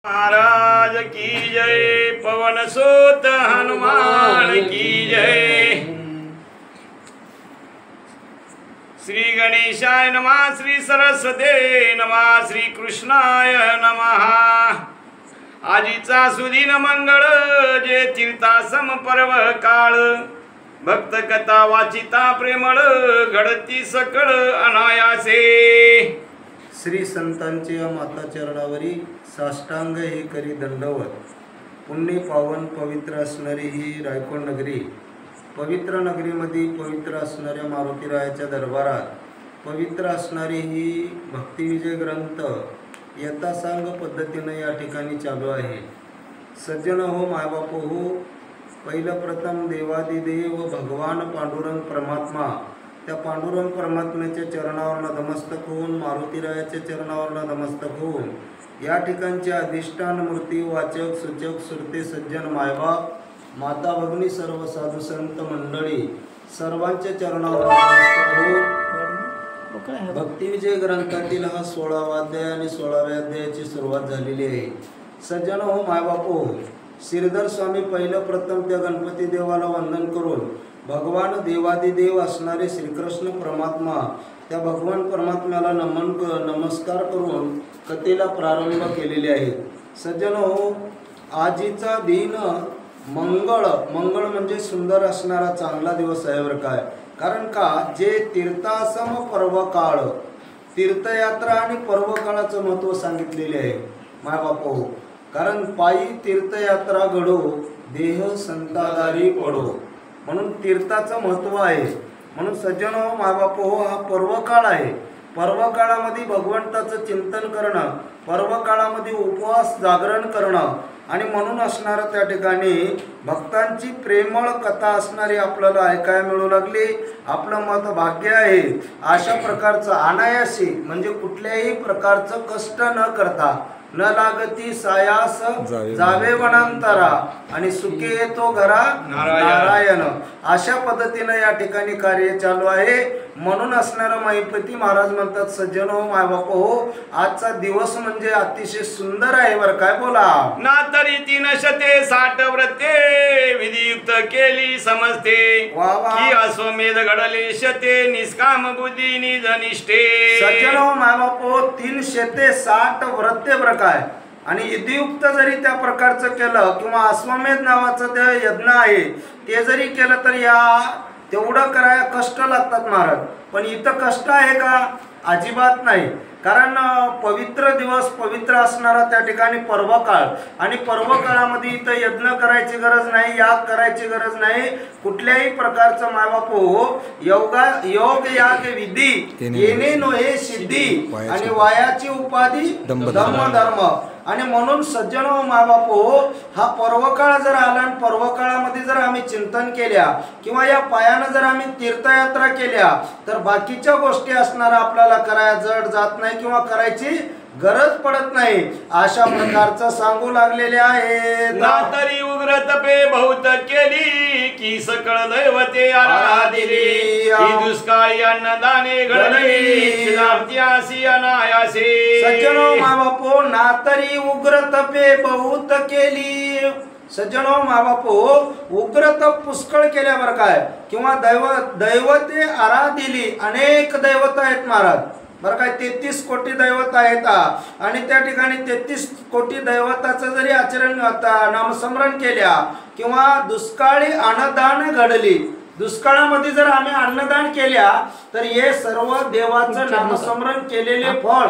महाराज की जय, पवन सुत हनुमान की जय। श्री गणेशाय नमः, श्री सरस्वती नमः, श्री कृष्णाय नमः। आजीचा सुदिन मंगळ, जे तीर्थासम पर्व काळ, भक्त कथा वाचिता प्रेमळ, घडती सकळ अनायासे। श्री संतांचे माता चरणावरी साष्टांग हे करी दंडवत। पुण्य पावन पवित्र असणारी ही रायकोण नगरी, पवित्र नगरीमध्ये पवित्र असणाऱ्या मारुतीरायाच्या दरबारात पवित्र असणारी ही भक्तिविजय ग्रंथ यथासांग पद्धतीने या ठिकाणी चालू आहे। सज्जन हो, मायबाप हो, पहिलं प्रथम देवादिदेव भगवान पांडुरंग परमात्मा, त्या पांडुरंग परमात्म्याच्या चरणावर नतमस्तक होऊन, मारुतीरायाच्या चरणावर नतमस्तक होऊन, या ठिकाणचे अधिष्ठान मूर्ती वाचक सूचक सुरते सज्जन मायबाप माता भगिनी सर्व साधू संत मंडळी सर्वांच्या चरणावर नतमस्तक होऊन भक्तिविजय ग्रंथातील हा 16वा अध्याय आणि 16व्या अध्यायाची सुरुवात झालेली आहे। सज्जन हो, मायबाप हो, श्रीधर स्वामी पहिलं प्रथम त्या गणपती देवाला वंदन करून भगवान देवादिदेव असणारे श्रीकृष्ण परमात्मा, त्या भगवान परमात्म्याला नमस्कार करून कथेला प्रारंभ केलेले आहेत। सज्जन हो, आजीचा दिन मंगळ म्हणजे सुंदर असणारा चांगला दिवस आहे बरं काय। कारण का, जे तीर्थासम पर्व काळ, तीर्थयात्रा आणि पर्व काळाचं महत्त्व सांगितलेले आहे मायबाप हो। कारण पायी तीर्थयात्रा घडो, देह संतादारी पडो, म्हणून तीर्थाचं महत्त्व आहे। म्हणून सज्जन हो, मायबाप हो, हा पर्व काळ आहे। पर्व काळामध्ये भगवंताचं चिंतन करणं, पर्व काळामध्ये उपवास जागरण करणं आणि म्हणून असणारं त्या ठिकाणी भक्तांची प्रेमळ कथा असणारी आपल्याला ऐकायला मिळू लागली। आपलं मत भाग्य आहे। अशा प्रकारचं अनायासी म्हणजे कुठल्याही प्रकारचं कष्ट न करता, न लागती सायास जावे वनांतरा आणि सुखे येतो घरा नारायण, अशा पद्धतीने या ठिकाणी कार्य चालू आहे। म्हणून असणारा महिपती महाराज म्हणतात, सज्जन हो, मायबाप हो, आजचा दिवस म्हणजे अतिशय सुंदर आहे बरं काय। बोला ना तरी 360 व्रते विधियुक्त केली समजते, की अश्वमेध घडले शते निष्काम बुद्धी निज निष्ठे। सज्जन हो, मायबाप हो, 360 व्रते बरं काय, आणि विधियुक्त जरी त्या प्रकारचं केलं किंवा अश्वमेध नावाचं ते यज्ञ आहे ते जरी केलं तर या तेवढं करायला कष्ट लागतात महाराज। पण इथं कष्ट आहे का? अजिबात नाही। कारण पवित्र दिवस, पवित्र असणारा त्या ठिकाणी पर्व काळ, आणि पर्व काळामध्ये इथं यज्ञ करायची गरज नाही, याग करायची गरज नाही, कुठल्याही प्रकारचं मायबाप हो, योग याग विधी येणे नोहे सिद्धी, आणि वायाची उपाधी धर्म। आणि म्हणून सज्जन हो, मायबाप हो, हा पर्वकाळ जर आला आणि पर्वकाळामध्ये जर आम्ही चिंतन केल्या किंवा या पायानं जर आम्ही तीर्थयात्रा केल्या तर बाकीच्या गोष्टी असणारा आपल्याला करायला जड जात नाही किंवा करायची गरज पडत नाही, अशा प्रकारचं सांगू लागलेले आहे। ना तरी उग्र तपे बहुत केली, की सकळ दैवते आराधिली, की दुष्काळी अन्नदाने घडली अनायासे अनायासे। सज्जन हो, मायबाप हो, ना तरी उग्र तपे बहुत केली। सज्जन हो, मायबाप हो, उग्र तप पुष्कळ केल्या बरं काय, किंवा दैवते आराधिली, अनेक दैवत आहेत महाराज बरं काय, 33 कोटी दैवत आहेत। आणि त्या ठिकाणी 33 कोटी दैवताचं जरी आचरण नामस्मरण केल्या किंवा दुष्काळी अन्नदान घडली, दुष्काळामध्ये जर आम्ही अन्नदान केल्या तर हे सर्व देवाचं नामस्मरण केलेले फळ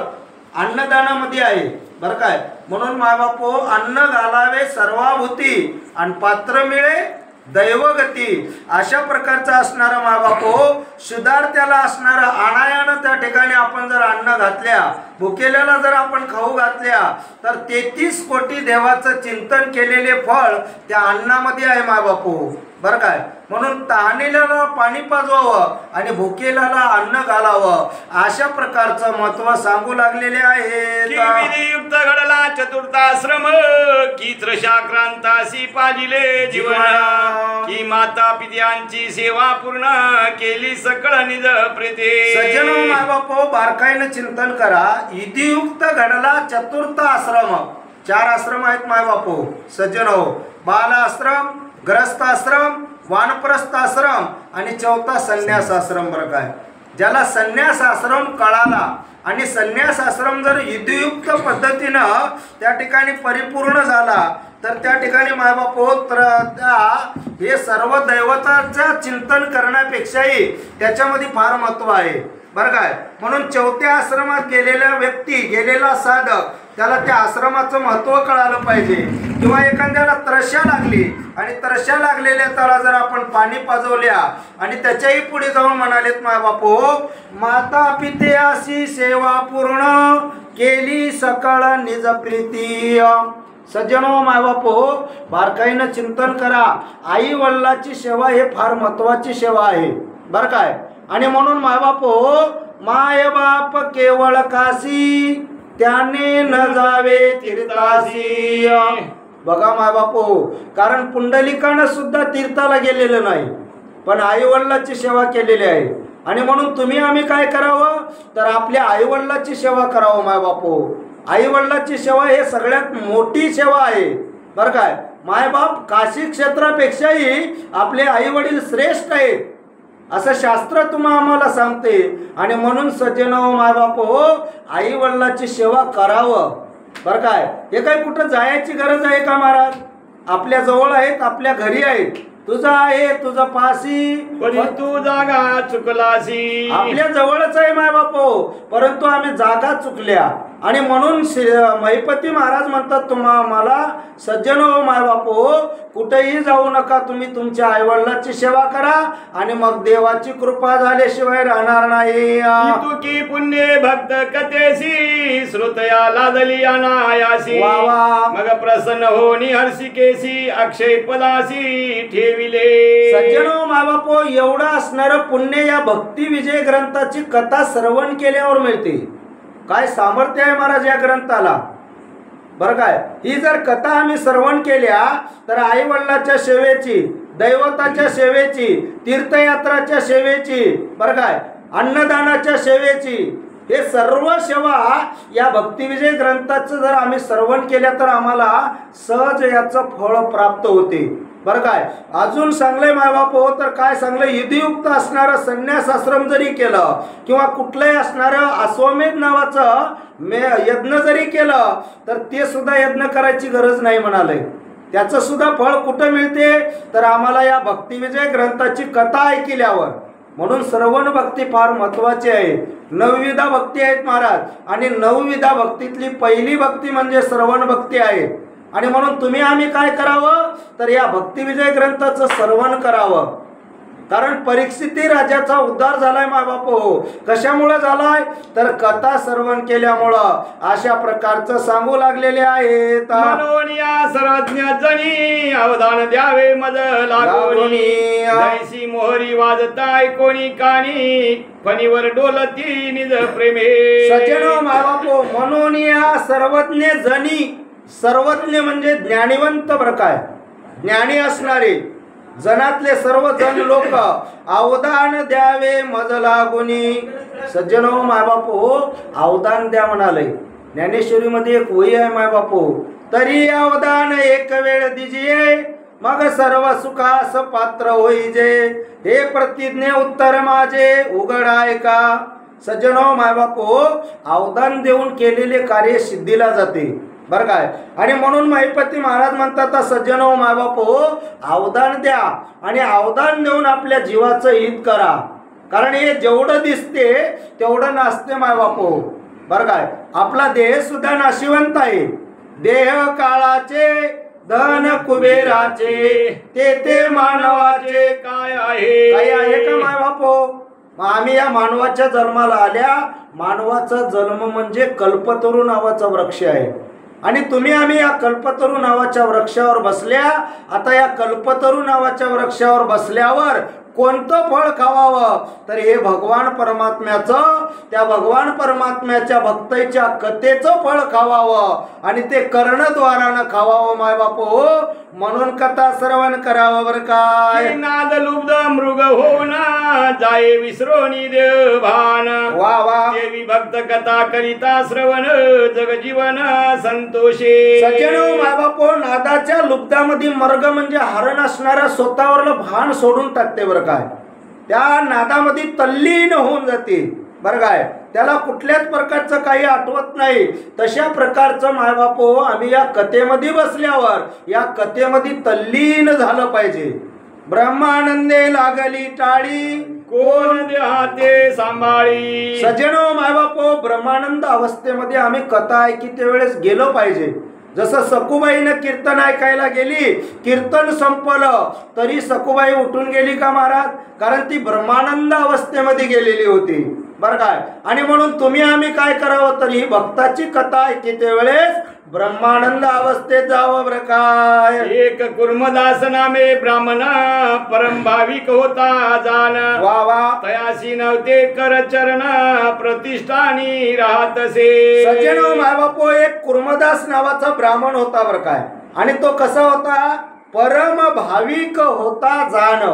अन्नदानामध्ये आहे बरं काय। म्हणून मायबाप हो, अन्न घालावे सर्वाभूती आणि पात्र मिळे दैवगती, अशा प्रकारचा असणारा मायबाप हो, शुद्धार्थ्याला असणारा अनायानं त्या ठिकाणी आपण जर अन्न घातल्या, भुकेल्याला जर आपण खाऊ घातल्या तर 33 कोटी देवाचं चिंतन केलेले फळ त्या अन्नामध्ये आहे मायबाप हो बरं काय। म्हणून तहानेल्याला पाणी पाजवावं आणि भुकेल्याला अन्न घालावं, अशा प्रकारचं महत्त्व सांगू लागलेले आहे। विधियुक्त घडला चतुर्थाश्रम, की त्रशाक्रांतासी पाजिले जीवन, की माता पित्यांची सेवा पूर्ण केली सकळ निज प्रीते। सज्जन मायबाप बारकाईने चिंतन करा, विधियुक्त घडला चतुर्थ आश्रम, 4 आश्रम आहेत माय बापू सज्जन हो. बाल आश्रम, ग्रस्त आश्रम, वानप्रस्थ आश्रम आणि 4था संन्यास आश्रम. बरं काय, ज्याला संन्यास आश्रम कळाला आणि संन्यास आश्रम जर विधियुक्त पद्धतीनं त्या ठिकाणी परिपूर्ण झाला तर त्या ठिकाणी मायबापो तर हे सर्व दैवताचं चिंतन करण्यापेक्षाही त्याच्यामध्ये फार महत्त्व आहे. बरं काय, म्हणून 4थ्या आश्रमात गेलेला व्यक्ती, गेलेला साधक, त्याला त्या आश्रमाचं महत्त्व कळालं पाहिजे. किंवा एखाद्याला तरशा लागली आणि तरशा लागलेल्या त्याला जर आपण पाणी पाजवल्या आणि त्याच्याही पुढे जाऊन म्हणालेत मायबापो, माता पित्याशी सेवा पूर्ण केली सकळ निज प्रीती. सज्जनो मायबापो, बारकाईनं चिंतन करा. आई वडिलाची सेवा हे फार महत्त्वाची सेवा आहे. बरं काय, आणि म्हणून मायबापो, माय बाप केवळ काशी त्याने न जावे तीर्थासी. बघा मायबापो, कारण पुंडलिकानं सुद्धा तीर्थाला गेलेलं नाही, पण आई वडिलाची सेवा केलेली आहे. आणि म्हणून तुम्ही आम्ही काय करावं तर आपल्या आई वडिलाची सेवा करावं मायबापो. आई वडिलाची सेवा हे सगळ्यात मोठी सेवा आहे. बरं काय, मायबाप काशी क्षेत्रापेक्षाही आपले आई वडील श्रेष्ठ आहेत असं शास्त्र तुम्हाला आम्हाला सांगते. आणि म्हणून सज्जनो मायबापो, आई वडिलाची सेवा करावं. बरं काय, हे काय कुठं जायची गरज आहे का महाराज? आपल्या जवळ आहेत, आपल्या घरी आहेत. तुझा आहे तुझा पासी तू जागा चुकलासी. आपल्या जवळच आहे मायबापो, परंतु आम्ही जागा चुकल्या. आणि म्हणून महिपती महाराज म्हणतात तुम्हाला, सज्जनो मायबापो, कुठेही जाऊ नका, तुम्ही तुमच्या आईवडिलाची सेवा करा आणि मग देवाची कृपा झाल्याशिवाय राहणार नाही. तुकी पुण्य भक्त कथेसी श्रुतया लादली अनायासी. मग प्रसन्न होनी हर्षिकेसी अक्षय पदासी ठेविले. सज्जनो मायबापो, एवढं असणारं पुण्य या भक्ती विजय ग्रंथाची कथा श्रवण केल्यावर मिळते. काय सामर्थ्य आहे महाराज या ग्रंथाला. बरं काय, ही जर कथा आम्ही श्रवण केल्या तर आई वडिलाच्या सेवेची, दैवताच्या सेवेची, तीर्थयात्राच्या सेवेची, बरं काय, अन्नदानाच्या सेवेची, हे सर्व सेवा या भक्तिविजय ग्रंथाचं जर आम्ही श्रवण केल्या तर आम्हाला सहज याचं फळ प्राप्त होते. बरं काय, अजून चांगले मायबाप हो तर काय चांगलं विधियुक्त असणारं संन्यास आश्रम जरी केलं किंवा कुठलंही असणारं अश्वमेध नावाचं यज्ञ जरी केलं तर ते सुद्धा यज्ञ करायची गरज नाही म्हणाले. त्याचं सुद्धा फळ कुठं मिळते तर आम्हाला या भक्तिविजय ग्रंथाची कथा ऐकल्यावर. म्हणून श्रवण भक्ती फार महत्वाची आहे. 9 विधा भक्ती आहेत महाराज आणि 9 विधा भक्तीतली पहिली भक्ती म्हणजे श्रवण भक्ती आहे. आणि म्हणून तुम्ही आम्ही काय करावं तर या भक्तिविजय ग्रंथाचं श्रवण करावं. कारण परीक्षिती राजाचा उद्धार झालाय मायबाप हो. कशामुळे झालाय तर कथा श्रवण केल्यामुळं. अशा प्रकारचं सांगू लागलेले आहेत. सर्वज्ञ जनी अवधान द्यावे मज लागोनी जैसी मोहरी वाजताय कोणी कानी फणीवर डोलती निज प्रेमे. सज्जनो मायबापो, म्हणून या सर्वज्ञ जनी, सर्वज्ञ म्हणजे ज्ञानिवंत प्रकार, ज्ञानी असणारे जनातले सर्व जन लोक अवदान द्यावे मज लागुनी. सज्जनो मायबापो, अवदान द्या म्हणाले. ज्ञानेश्वरी मध्ये एक वही आहे मायबापो, तरी अवदान एक वेळ दिजिये मग सर्व सुखास पात्र होईजे. हे प्रतिज्ञे उत्तर माझे उघड आहे का. सज्जनो मायबापो, अवदान देऊन केलेले कार्य सिद्धीला जाते. बरं काय, आणि म्हणून महिपती महाराज म्हणतात सज्जनो मायबापो, अवदान द्या आणि अवदान देऊन आपल्या जीवाचं हित करा. कारण हे जेवढं दिसते तेवढं नसते मायबापो. बरं काय, आपला देह सुद्धा नाशिवंत आहे. देह काळाचे धन कुबेराचे ते मानवाचे काय आहे. काय आहे का मायबापो. आम्ही या मानवाच्या जन्माला आल्या. मानवाचा जन्म म्हणजे कल्पतरू नावाचा वृक्ष आहे आणि तुम्ही आम्ही या कल्पतरू नावाच्या वृक्षावर बसल्या. आता या कल्पतरू नावाच्या वृक्षावर बसल्यावर कोणतं फळ खावावं, तर हे भगवान परमात्म्याचं, त्या भगवान परमात्म्याच्या भक्ताच्या कथेचं फळ खावावं आणि ते कर्णद्वारानं खावावं माय बापू. म्हणून कथा श्रवण करावं बरं काय. नाद लुब्ध मृग होऊन जाये विसरोनी देव भान. वा वा. देवी भक्त कथा करिता श्रवण जगजीवन संतोषे. सज्जनो माय बापू, नादाच्या लुब्धामध्ये मर्ग म्हणजे हरण असणाऱ्या स्वतःवरलं भान सोडून टाकते बरं काय. त्या नादामध्ये तल्लीन होऊन जाते बरं काय. त्याला कुठल्याच प्रकारचं काही आठवत नाही. तशा प्रकारचं मायबापो आम्ही या कथेमध्ये बसल्यावर या कथेमध्ये तल्लीन झालं पाहिजे. ब्रह्मानंदे लागली टाळी कोण देहाते सांभाळी. सज्जनो मायबापो, ब्रह्मानंद अवस्थेमध्ये आम्ही कथा ऐकिते वेळेस गेलो पाहिजे. जसं सखूबाईनं कीर्तन ऐकायला गेली, कीर्तन संपलं तरी सखूबाई उठून गेली का महाराज, कारण ती ब्रह्मानंद अवस्थेमध्ये गेलेली होती बरं काय. आणि म्हणून तुम्ही आम्ही काय करावं, तर ही भक्ताची कथा ऐकते वेळेस ब्रह्मानंद अवस्थेत जावं बरं काय. एक कुर्मदास नामे ब्राह्मण परम भाविक होता जान. वा वा. तयासी नव्हते कर चरण प्रतिष्ठानी राहतसे. सज्जनो मायबापो, एक कुर्मदास नावाचा ब्राह्मण होता बरं काय. आणि तो कसा होता, परम भाविक होता जान.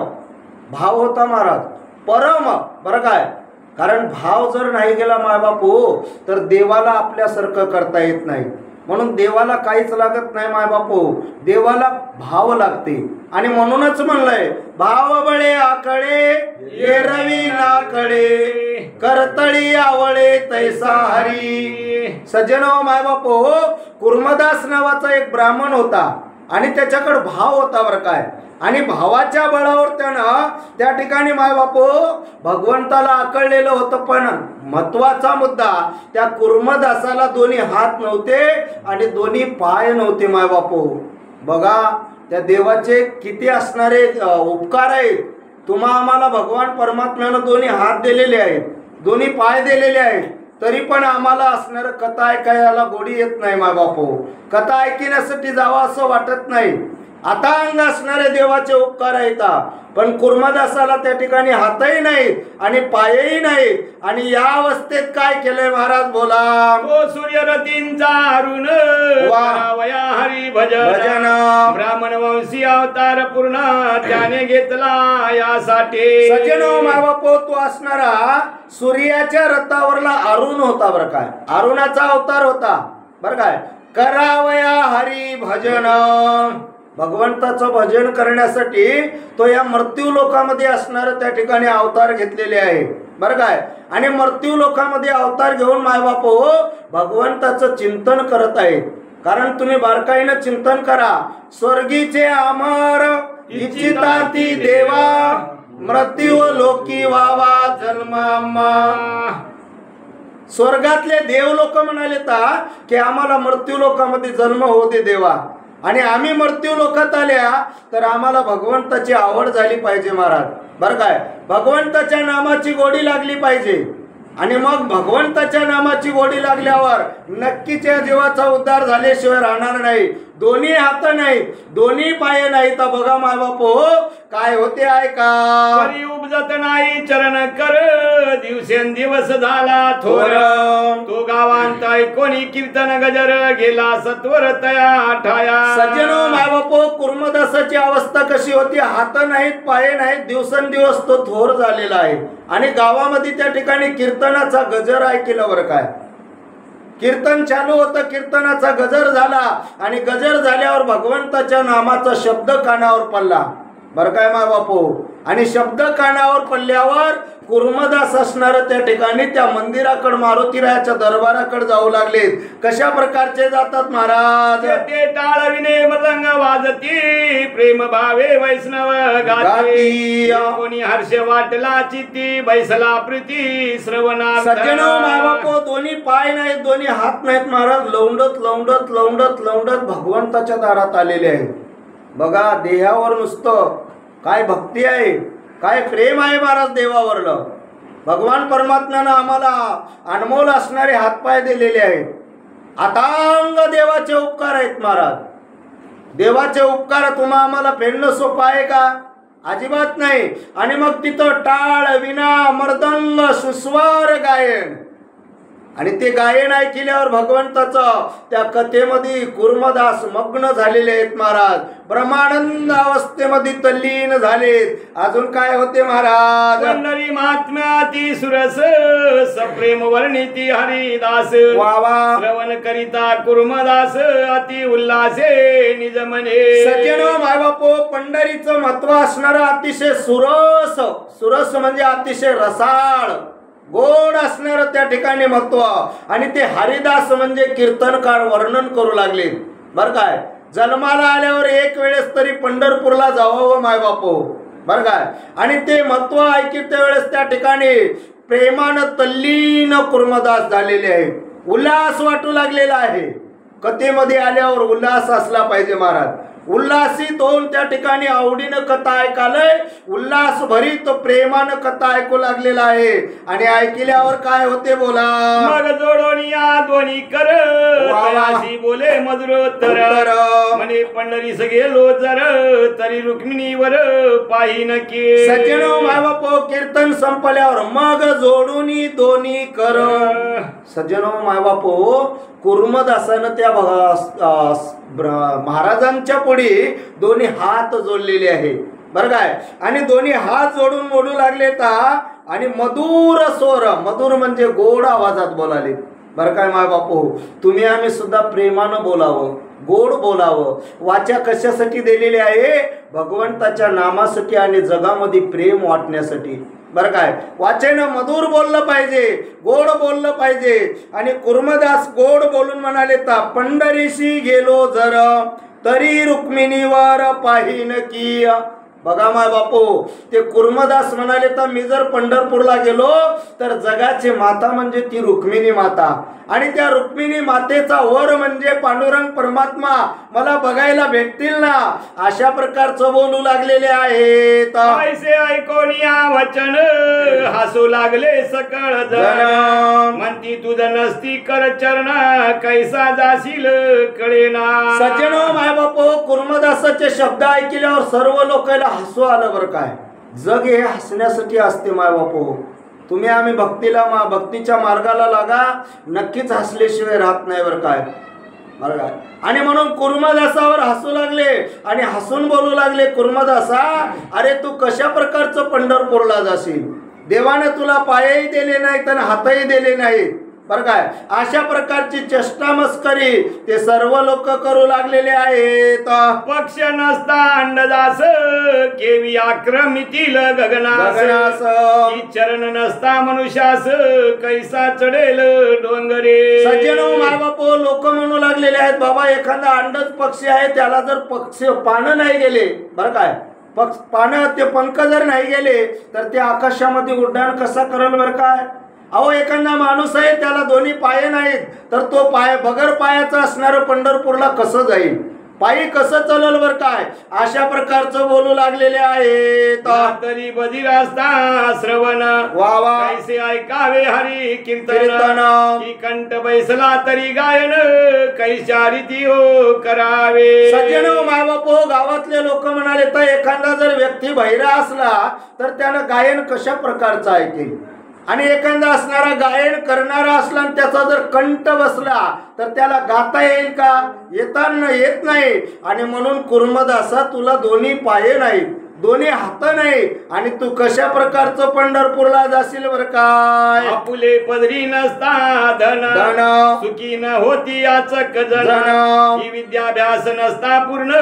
भाव होता महाराज परम बरं काय. कारण भाव जर नाही गेला मायबापू तर देवाला आपल्यासारखं करता येत नाही. म्हणून देवाला काहीच लागत नाही मायबापू, देवाला भाव लागते. आणि म्हणूनच म्हणलंय, भाव बळे आकळे एरवी नाकडे करतळी आवळे तैसा हरी. सज्जनो मायबापू, कुर्मदास नावाचा एक ब्राह्मण होता आणि त्याच्याकडे भाव होता बरं काय. आणि भावाच्या बळावर त्यानं त्या ठिकाणी मायबापू भगवंताला आकळलेलं होतं. पण महत्वाचा मुद्दा, त्या कुर्मदासाला दोन्ही हात नव्हते आणि दोन्ही पाय नव्हते मायबापू. बघा त्या देवाचे किती असणारे उपकार आहेत. तुम्हा आम्हाला भगवान परमात्म्यानं दोन्ही हात दिलेले आहेत, दोन्ही पाय दिलेले आहेत, तरी पण आम्हाला असणारं कथा ऐकायला गोडी येत नाही मायबापू. कथा ऐकण्यासाठी जावं असं वाटत नाही. आता अंग असणारे देवाचे उपकार आहेत. पण कुर्मदासाला त्या ठिकाणी हातही नाहीत आणि पायही नाहीत. आणि या अवस्थेत काय केलंय महाराज बोला. तो सूर्यरतींचा अरुण वया हरी भजन. ब्राह्मण वंशी अवतार पूर्ण त्याने घेतला यासाठी. सज्जनो मायबापो, तो असणारा सूर्याच्या रथावरला अरुण होता बरं काय. अरुणाचा अवतार होता बरं काय. करावया हरी भजन. भगवंताचं भजन करण्यासाठी तो या मृत्यू लोकामध्ये असणार त्या ठिकाणी अवतार घेतलेले आहे बरं काय. आणि मृत्यू लोकामध्ये अवतार घेऊन मायबापो भगवंताचं चिंतन करत आहेत. कारण तुम्ही बारकाईनं चिंतन करा. स्वर्गीचे अमर इच्छिताती देवा मृत्यू लोकी वावा जन्म आम्हा. स्वर्गातले देव लोक म्हणाले की आम्हाला मृत्यू लोकामध्ये जन्म होऊ दे देवा. आणि आम्ही मृत्यू लोकात आल्या तर आम्हाला भगवंताची आवड झाली पाहिजे महाराज बरं काय. भगवंताच्या नामाची गोडी लागली पाहिजे. आणि मग भगवंताच्या नामाची गोडी लागल्यावर नक्कीच या जीवाचा उद्धार झाल्याशिवाय राहणार नाही. दोन्ही हात नाही, दोन्ही पाय नाही, तर बघा मायबापो काय होते ऐका. उपजत नाही चरण कर दिवसेंदिवस झाला थोर. तो गावांत कोणी कीर्तन गजर गेला सत्वर तया ठाया. सज्जनो मायबापो, कुर्मदासाची अवस्था कशी होती. हात नाहीत, पाय नाहीत, दिवसेंदिवस तो थोर झालेला आहे. आणि गावामध्ये त्या ठिकाणी कीर्तनाचा गजर ऐकलं बरं काय. कीर्तन चालू होतं, कीर्तनाचा गजर झाला आणि गजर झाल्यावर भगवंताच्या नामाचा शब्द कानावर पडला बरं काय मायबापू. आणि शब्द कानावर पडल्यावर कुर्मदास असणार त्या ठिकाणी त्या मंदिराकडे मारुतीरायाच्या दरबाराकडे जाऊ लागले. कशा प्रकारचे जातात महाराज. ते टाळविने मृदंग वाजती प्रेम भावे वैष्णव गाती. कोणी हर्ष वाटला चित्ती बैसला प्रीती श्रवणा. सज्जनो मायबापो, दोन्ही पाय नाहीत, दोन्ही हात नाहीत महाराज. लवंडत लवंडत लवंडत लवंडत भगवंताच्या दारात आलेले आहेत. बघा देहावर नुसतं काय भक्ती आहे, काय प्रेम आहे महाराज देवावरलं. भगवान परमात्म्यानं आम्हाला अनमोल असणारे हातपाय दिलेले आहेत. अथांग देवाचे उपकार आहेत महाराज. देवाचे उपकार तुम्हा आम्हाला फेडणं सोपं आहे का. अजिबात नाही. आणि मग तिथं टाळ विना मर्दंग सुस्वर गायन, आणि ते गायन ऐकल्यावर भगवंताचं त्या कथेमध्ये कुर्मदास मग्न झालेले आहेत महाराज. ब्रह्मानंद अवस्थेमध्ये तल्लीन झालेत. अजून काय होते महाराज? पंढरी महात्म्याती सुरस सप्रेम वर्णिती हरिदास. वावा श्रवण करिता कुर्मदास अति उल्हासे निज मने. सज्जनो मायबापो, पंढरीचं महत्व असणारं अतिशय सुरस, सुरस म्हणजे अतिशय रसाळ गोड असणारं त्या ठिकाणी महत्व. आणि ते हरिदास म्हणजे कीर्तनकार वर्णन करू लागले. बर काय, जन्माला आल्यावर एक वेळेस तरी पंढरपूरला जावं मायबापो. बर काय, आणि ते महत्व ऐकित वेळेस त्या ठिकाणी प्रेमानं तल्लीन कुर्मदास झालेले आहे. उल्हास वाटू लागलेला आहे. कथेमध्ये आल्यावर उल्हास असला पाहिजे महाराज. उल्हासित होऊन त्या ठिकाणी आवडीनं कथा ऐकालय, उल्हास भरीत प्रेमानं कथा ऐकू लागलेला आहे. आणि ऐकल्यावर काय होते बोला? मग जोडोनिया दोन्ही कर तयाशी बोले मधुरोत्तर. म्हणे पंढरीस गेलो जर तरी रुक्मिणीवर पाहिन की. सज्जनो मायबापो, कीर्तन संपल्यावर मग जोडूनी दोन्ही कर. सज्जनो मायबापो, कुर्मदासानं त्या महाराजांच्या पुढे दोन्ही हात जोडलेले आहे. बरं काय, आणि दोन्ही हात जोडून बोलू लागले आणि मधुर स्वर, मधुर म्हणजे गोड आवाजात बोलाले. बरं काय माय बापू, तुम्ही आम्ही सुद्धा प्रेमानं बोलावं, गोड बोलावं. वाचा कशासाठी दिलेली आहे? भगवंताच्या नामासाठी आणि जगामध्ये प्रेम वाटण्यासाठी. बरं काय, वाचेनं मधुर बोललं पाहिजे, गोड बोललं पाहिजे. आणि कुर्मदास गोड बोलून म्हणाले पंढरीशी गेलो जर तरी रुक्मिणीवर पाहिन की. बघा माय बापू, ते कुर्मदास म्हणाले मी जर पंढरपूरला गेलो तर जगाची माता म्हणजे ती रुक्मिणी माता, आणि त्या रुक्मिणी मातेचा वर म्हणजे पांडुरंग परमात्मा मला बघायला भेटतील ना, अशा प्रकारचं बोलू लागलेले आहेत. ऐसे ऐकोनिया वचन हसू लागले सकळ जण. म्हणती तुझं नसती कर चरण कैसा जाशील कळेना. सज्जनो माय बापू, कुर्मदासाचे शब्द ऐकल्यावर सर्व लोकांना हसू आलं. बरं काय, जग हे हसण्यासाठी असते माय बापू. तुम्ही आम्ही भक्तीच्या मार्गाला लागा, नक्कीच हसल्याशिवाय राहत नाही. बरं काय, बरं काय. आणि म्हणून कुर्मदासावर हसू लागले आणि हसून बोलू लागले, कुर्मदासा अरे तू कशा प्रकारचं पंढरपूरला जाशील? देवाने तुला पायही दिले नाहीत आणि हातही दिले नाहीत. बरं काय, अशा प्रकारची चेष्टा मस्करी ते सर्व लोक करू लागलेले आहेत. पक्ष नसता अंडदास केवी आक्रमितील गगनास. चरण नसता मनुष्यास कैसा चढेल डोंगरे. सज्जनो माय बापू, लोक म्हणू लागलेले आहेत बाबा एखादा अंडच पक्षी आहे, त्याला जर पक्षी पानं नाही गेले, बरं काय, पानं ते पंख जर नाही गेले तर ते आकाशामध्ये उड्डाण कसा करेल? बरं काय, अहो एखादा माणूस आहे त्याला दोन्ही पाय नाहीत तर तो पाय बगर पायाचा असणारं पंढरपूरला कसं जाईल? पायी कसं चलल? बर काय, अशा प्रकारचं बोलू लागलेले आहेत. तरी बधीर असता श्रवण वावा कैसे ऐकावे हरी कीर्तन. की कंठ बैसला तरी गायन कैशा रीती हो करावे. सज्जनो माय बापू, गावातले लोक म्हणाले तर एखादा जर व्यक्ती बहिरा असला तर त्यानं गायन कशा प्रकारचं ऐकेल? आणि एखादा असणारा गायन करणारा असला आणि त्याचा जर कंठ बसला तर त्याला गाता येईल का? येत नाही. आणि म्हणून कुर्मदासा तुला दोन्ही पाय नाहीत, दोन्ही हात नाही, आणि तू कशा प्रकारचं पंढरपूरला जाशील? बर काय, आपुले पदरी नसता धन सुखी न होती याचक जन. ही विद्याभ्यास नसता पूर्ण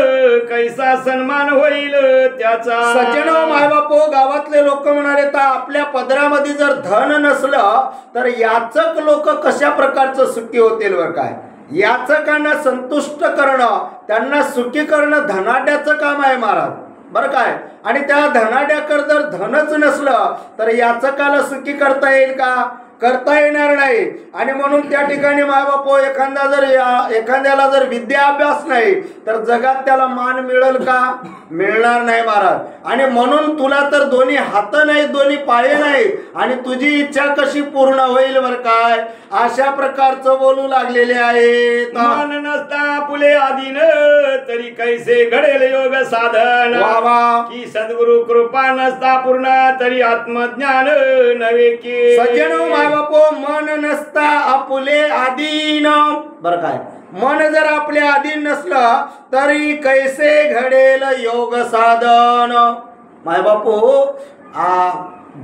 कैसा सन्मान होईल त्याचा. सज्जनो माय बापू, गावातले लोक म्हणाले तर आपल्या पदरामध्ये जर धन नसलं तर याचक लोक कशा प्रकारचं सुखी होतील? बर काय, याचकांना संतुष्ट करणं, त्यांना सुखी करणं धनाढ्याचं काम आहे महाराज. बरं काय, आणि त्या धनाढ्याकडे जर धनच नसलं तर याचकाला सुखी करता येईल का? करता येणार नाही. आणि म्हणून त्या ठिकाणी मायबापो एखाद्याला जर विद्या अभ्यास नाही तर जगात त्याला मान मिळेल का? मिळणार नाही महाराज. आणि म्हणून तुला तर दोन्ही हात नाही, दोन्ही पाय नाही, आणि तुझी इच्छा कशी पूर्ण होईल बर काय? अशा प्रकारचं बोलू लागलेले आहे. मान नसता पुले आदीन तरी कैसे घडेल योग साधन. की सद्गुरु कृपा नसता पूर्ण तरी आत्मज्ञान नव्हे की. सज्जनो मायबापो, मन नसता आपुले आधीन बर काय? मन जर आपल्या अधीन नसलं तरी कैसे घडेल योग साधन. मायबापो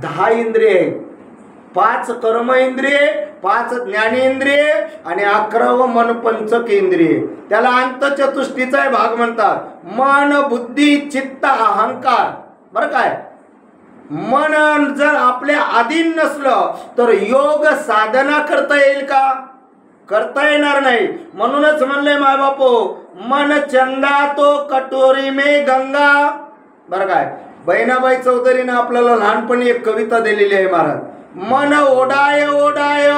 10 इंद्रिय, 5 कर्म इंद्रिय, 5 ज्ञानेंद्रिय आणि 11 मन पंचक इंद्रिय. त्याला अंतचतुष्टीचा भाग म्हणतात. मन, बुद्धी, चित्त, अहंकार बर काय? मन जर आपल्या अधीन नसलं तर योग साधना करता येईल का? करता येणार नाही. म्हणूनच म्हणले मायबापो, मन चंदा तो कटोरी में गंगा बर काय? बहिणाबाई चौधरीने आपल्याला लहानपणी एक कविता दिलेली आहे महाराज. मन ओढाय ओढाय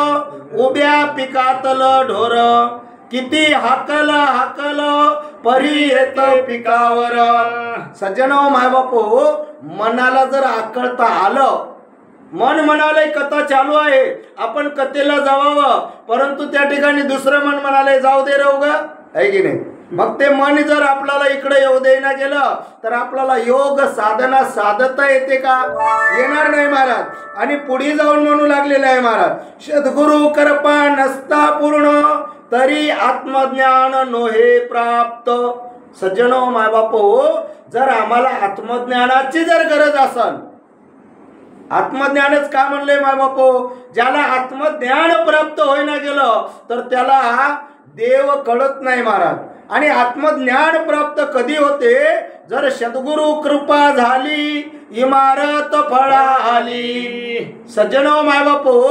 उभ्या पिकातल ढोर, किती हाकल हाकल परी येत पिकावर. सज्जनो मायबापो, मनाला जर आकळता आलं, मन म्हणाले कथा चालू आहे, आपण कथेला जावावं, परंतु त्या ठिकाणी दुसरं मन म्हणाले जाऊ दे राहू ग, आहे की नाही? मग ते मन जर आपल्याला इकडे येऊ देना गेलं तर आपल्याला योग साधना साधता येते का? येणार नाही महाराज. आणि पुढे जाऊन म्हणू लागलेले आहे महाराज, सद्गुरु कृपा नसता पूर्ण तरी आत्मज्ञान नोहे प्राप्त. सज्जनो मायबापो, जर आम्हाला आत्मज्ञानाची जर गरज असेल, आत्मज्ञानच का म्हणले मायबापो? ज्याला आत्मज्ञान प्राप्त होईना गेलं तर त्याला देव कळत नाही महाराज. आणि आत्मज्ञान प्राप्त कधी होते? जर सद्गुरु कृपा झाली, इमारत फळा आली. सज्जनो मायबापो,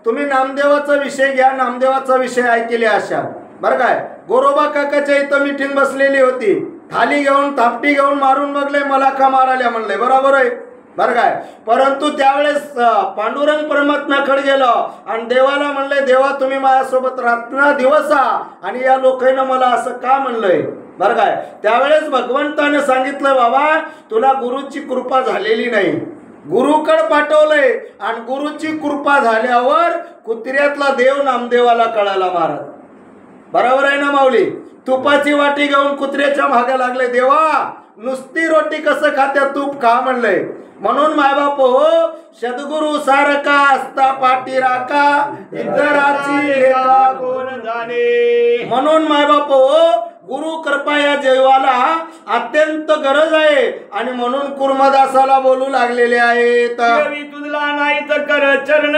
तुम्ही नामदेवाचा विषय घ्या, नामदेवाचा विषय ऐकले असाल बरं काय? गोरोबा काकाच्या इथं मीटिंग बसलेली होती. थाली घेऊन थापटी घेऊन मारून बघले, मला का मारायला म्हणले, बरोबर आहे बरं काय? परंतु त्यावेळेस पांडुरंग परमात्म्याकडे गेलो आणि देवाला म्हणले, देवा तुम्ही माझ्यासोबत रात्र दिवसा आणि या लोकांना मला असं का म्हणलंय बरं काय? त्यावेळेस भगवंताने सांगितलं, बाबा तुला गुरुची कृपा झालेली नाही, गुरुकडे पाठवलंय. आणि गुरुची कृपा झाल्यावर कुत्र्यातला देव नामदेवाला कळाला महाराज. बरोबर आहे ना माऊली? तुपाची वाटी घेऊन कुत्र्याच्या मागे लागले, देवा नुसती रोटी कसं खात्या, तूप खा म्हणलंय. म्हणून मायबापो, सद्गुरु सारखा असता पाठीराखा, इतराची लेखा कोण जाणे. म्हणून मायबापो, गुरु कृपा या जीवाला अत्यंत गरज आहे. आणि म्हणून कुर्मदासाला बोलू लागलेले आहेत, तुझला नाही तर कर चरण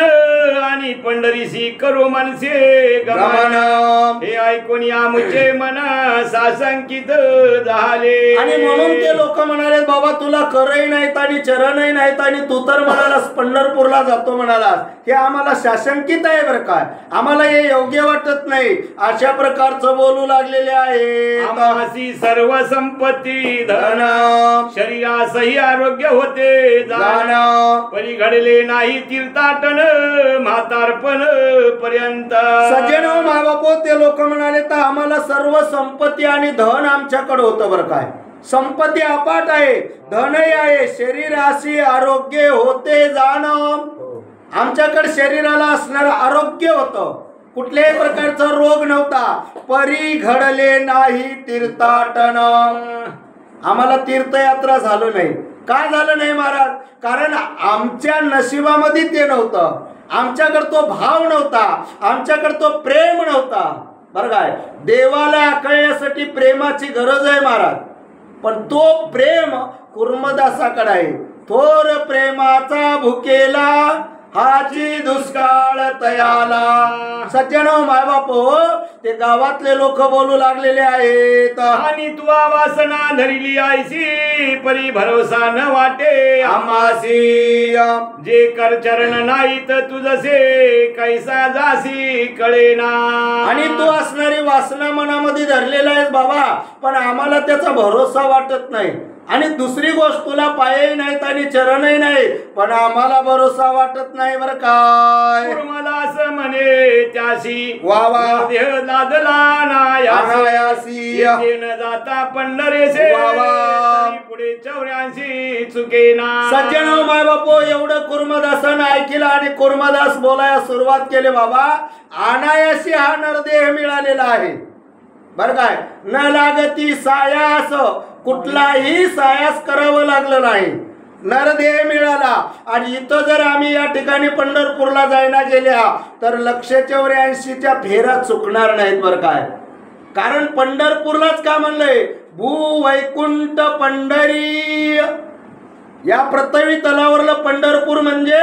आणि पंढरीशी करू मनसे गमन. हे ऐकून आमचे मन साशंकित झाले. आणि म्हणून ते लोक म्हणाले, बाबा तुला करही नाहीत आणि चरणही नाहीत आणि तू तर म्हणालास पंढरपूरला जातो म्हणालास, हे आम्हाला साशंकित आहे बरं काय? आम्हाला हे योग्य वाटत नाही. अशा प्रकारचं बोलू लागलेले आहे. आम्हासी सर्व संपत्ती धन, शरीरासही आरोग्य होते जाण. परी घडले नाही तीर्थाटन म्हातारपण पर्यंत. सज्जनो मायबापो, ते लोक म्हणाले तर आम्हाला सर्व संपत्ती आणि धन आमच्याकडे होतं बरं काय? संपत्ती अपाट आहे, धनही आहे, शरीराशी आरोग्य होते जाण. आमच्याकडे शरीराला असणारं आरोग्य होतं, कुठल्याही प्रकारचा रोग नव्हता. परी घडले नाही तीर्थाटन, आम्हाला तीर्थयात्रा झालो नाही. का झालं नाही महाराज? कारण आमच्या नशिबामध्ये ते नव्हतं, आमच्याकडे तो भाव नव्हता, आमच्याकडे तो प्रेम नव्हता बरं काय? देवाला आकळण्यासाठी प्रेमाची गरज आहे महाराज, पण तो प्रेम कुर्मदासाकडे आहे. थोर प्रेमाचा भुकेला हाची दुष्काळ तयाला. सज्जनो मायबापो, ते गावातले लोक बोलू लागलेले आहेत, आणि तू वासना धरली आयसी परी भरोसा न वाटे आमासी. जे कर चरण नाही तर तुझसे कैसा जासी कळेना. आणि तू असणारी वासना मनामध्ये धरलेला आहेस बाबा, पण आम्हाला त्याचा भरोसा वाटत नाही. आणि दुसरी गोष्ट तुला पायही नाहीत आणि चरणही नाही, पण आम्हाला भरोसा वाटत नाही बरं काय. कुर्मदास म्हणे त्याशी वा वा. देह लादला अनायासी. न जाता पंढरेसे वा वा. तरी पुढे 84 चुकेना. सज्जन माय बापो, एवढं कुर्मदासानं ऐकलं आणि कुर्मदास बोलायला सुरुवात केली. बाबा अनायासी हा नरदेह मिळालेला आहे बर काय. न लागती सायास, कुठलाही सायास करावं लागलं नाही, नरदेह मिळाला. आणि इथं जर आम्ही या ठिकाणी पंढरपूरला जायला गेल्या तर 184च्या फेऱ्या चुकणार नाहीत बर काय. कारण पंढरपूरलाच का म्हणलंय, भू वैकुंठ पंढरी. या पृथ्वी तलावरलं पंढरपूर म्हणजे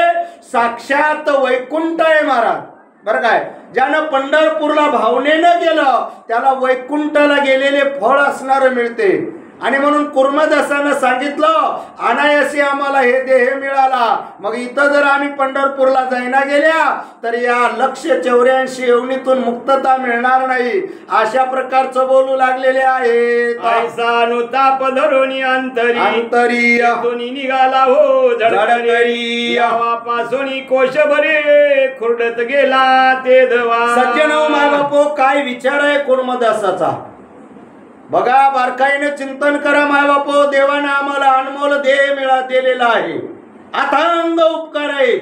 साक्षात वैकुंठ आहे महाराज बरं काय. ज्यानं पंढरपूरला भावनेनं गेलं त्याला वैकुंठाला गेलेले फळ असणार मिळते. आणि म्हणून कुर्मदासानं सांगितलं अनायासी आम्हाला हे देह मिळाला. मग इथं जर आम्ही पंढरपूरला जायना गेल्या तर या 184 योनीतून मुक्तता मिळणार नाही, अशा प्रकारचं बोलू लागलेले आहेत. ऐसा नुताप धरुणी अंतरी अंतरी दोन्ही निघाला हो जडकरी. पासून कोश भरे खुरडत गेला ते धवा. सज्जन माय बापो, काय विचार आहे कुर्मदासाचा बघा. बारकाईने चिंतन करा माय बापो. देवाने आम्हाला अनमोल देह दिलेला आहे, अथांग उपकार आहे.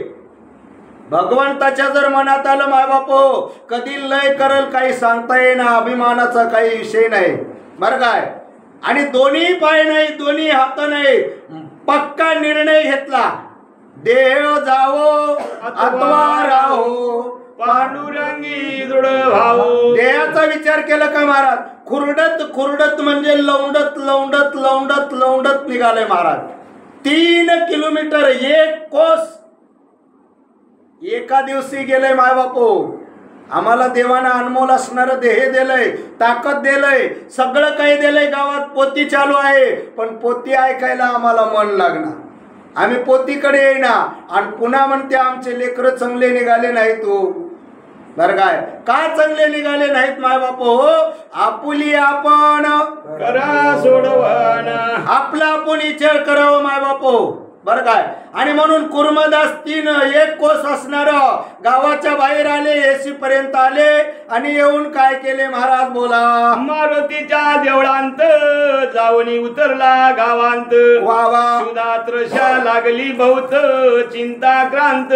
भगवंताच्या जर मनात आलं माय बापो, कधी लय करल काही सांगता येईना. अभिमानाचा काही विषय नाही बरं काय. आणि दोन्ही पाय नाही, दोन्ही हात नाही, पक्का निर्णय घेतला. देह जावो अथवा राहो, पांडुरंगी दृढ भाऊ. देहाचा विचार केला का महाराज. खुरडत खुरडत म्हणजे लवंडत लवंडत लवंडत लवंडत निघाले महाराज. 3 किलोमीटर 1 कोस एका दिवशी गेले माय बापू. आम्हाला देवानं अनमोल असणारं देह दिलंय, ताकद दिलंय, सगळं काही दिलंय. गावात पोती चालू आहे, पण पोती ऐकायला आम्हाला मन लागणार. आम्ही पोतीकडे येईना आणि पुन्हा म्हणते आमचे लेकरं चांगले निघाले नाही. तो बर काय चांगले निघाले नाहीत माय बापू. आपुली आपण करा सोडवण, आपला आपण विचार करावं माय बापू बर काय. आणि म्हणून कुर्मदास 1 कोस असणार गावाच्या बाहेर आले, एसी पर्यंत आले आणि येऊन काय केले महाराज बोला. मारुतीच्या देवळांत जाऊन उतरला गावांत. वा वा. सुधात्रशा लागली बहुत चिंता क्रांत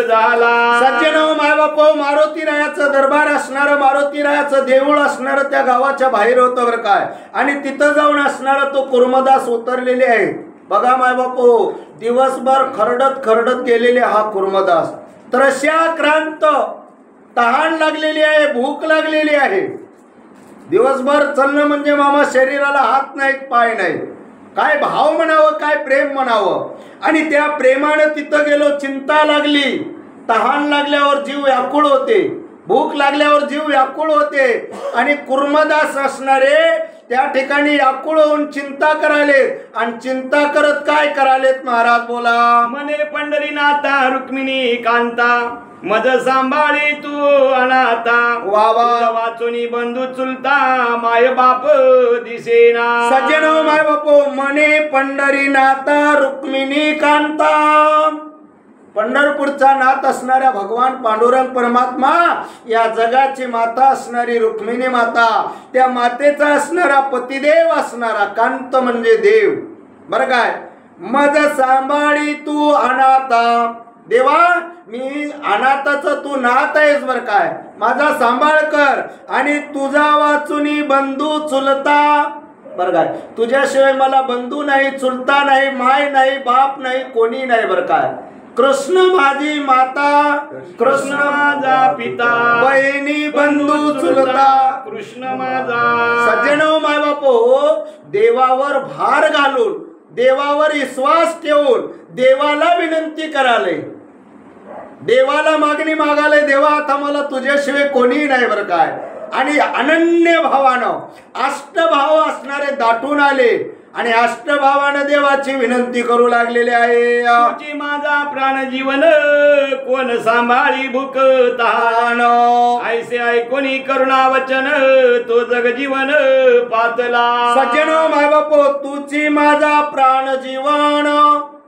झाला. सज्जन माय बापू, मारुती रायाचं दरबार असणार, मारुती रायाचं देऊळ असणार त्या गावाच्या बाहेर होतं बरं काय. आणि तिथं जाऊन असणार तो कुर्मदास उतरलेले आहे बघा माय बापू. दिवसभर खरडत खरडत गेलेले हा कुर्मदास. त्रस्या क्रांत, तहान लागलेली आहे, भूक लागलेली आहे. दिवसभर चालणं म्हणजे मामा शरीराला हात नाहीत, पाय नाहीत. काय भाव म्हणावं, काय प्रेम म्हणावं. आणि त्या प्रेमानं तिथं गेलो. चिंता लागली, तहान लागल्यावर जीव व्याकुळ होते, भूक लागल्यावर जीव व्याकुळ होते. आणि कुर्मदास असणारे त्या ठिकाणी व्याकुळ होऊन चिंता करालेत. आणि चिंता करत काय करालेत महाराज बोला. मने पंढरीनाथा रुक्मिणी कांता, मज सांभाळी तू अनाथा. वा वा. वाचुनी बंधू चुलता, माय बाप दिसेना. सज्जन माय बापू, मने पंढरीनाथा रुक्मिणी कांता. पंढरपूरचा नाथ असणाऱ्या भगवान पांडुरंग परमात्मा, या जगाची माता असणारी रुक्मिणी माता, त्या मातेचा असणारा पतिदेव असणारा कांत म्हणजे देव बरं काय. मज सांभाळी तू अनाथा. देवा मी अनाथाचं तू नाथ आहेस बरं काय, माझा सांभाळ कर. आणि तुझा वाचुनी बंधू चुलता बरं काय. तुझ्याशिवाय मला बंधू नाही, चुलता नाही, माय नाही, बाप नाही, कोणी नाही बरं काय. कृष्ण माझी माता, कृष्ण माझा पिता, बहिणी बंधू चुलता, कृष्ण माझा. सज्जन माय बापू, देवावर भार घालून, देवावर विश्वास ठेवून देवाला विनंती कराले, देवाला मागणी मागाले. देवा आता मला तुझ्याशिवाय कोणीही नाही बरं काय. आणि अनन्य भावानं अष्टभाव असणारे दाटून आले. आणि अष्टभावानं देवाची विनंती करू लागलेले आहे. तुझी माझा प्राण जीवन कोण सांभाळी भूक तहान ऐसे ऐकोनी करुणा वचन तो जग जीवन पातला. सज्जनो माय बापो, तुझी माझा प्राण जीवन.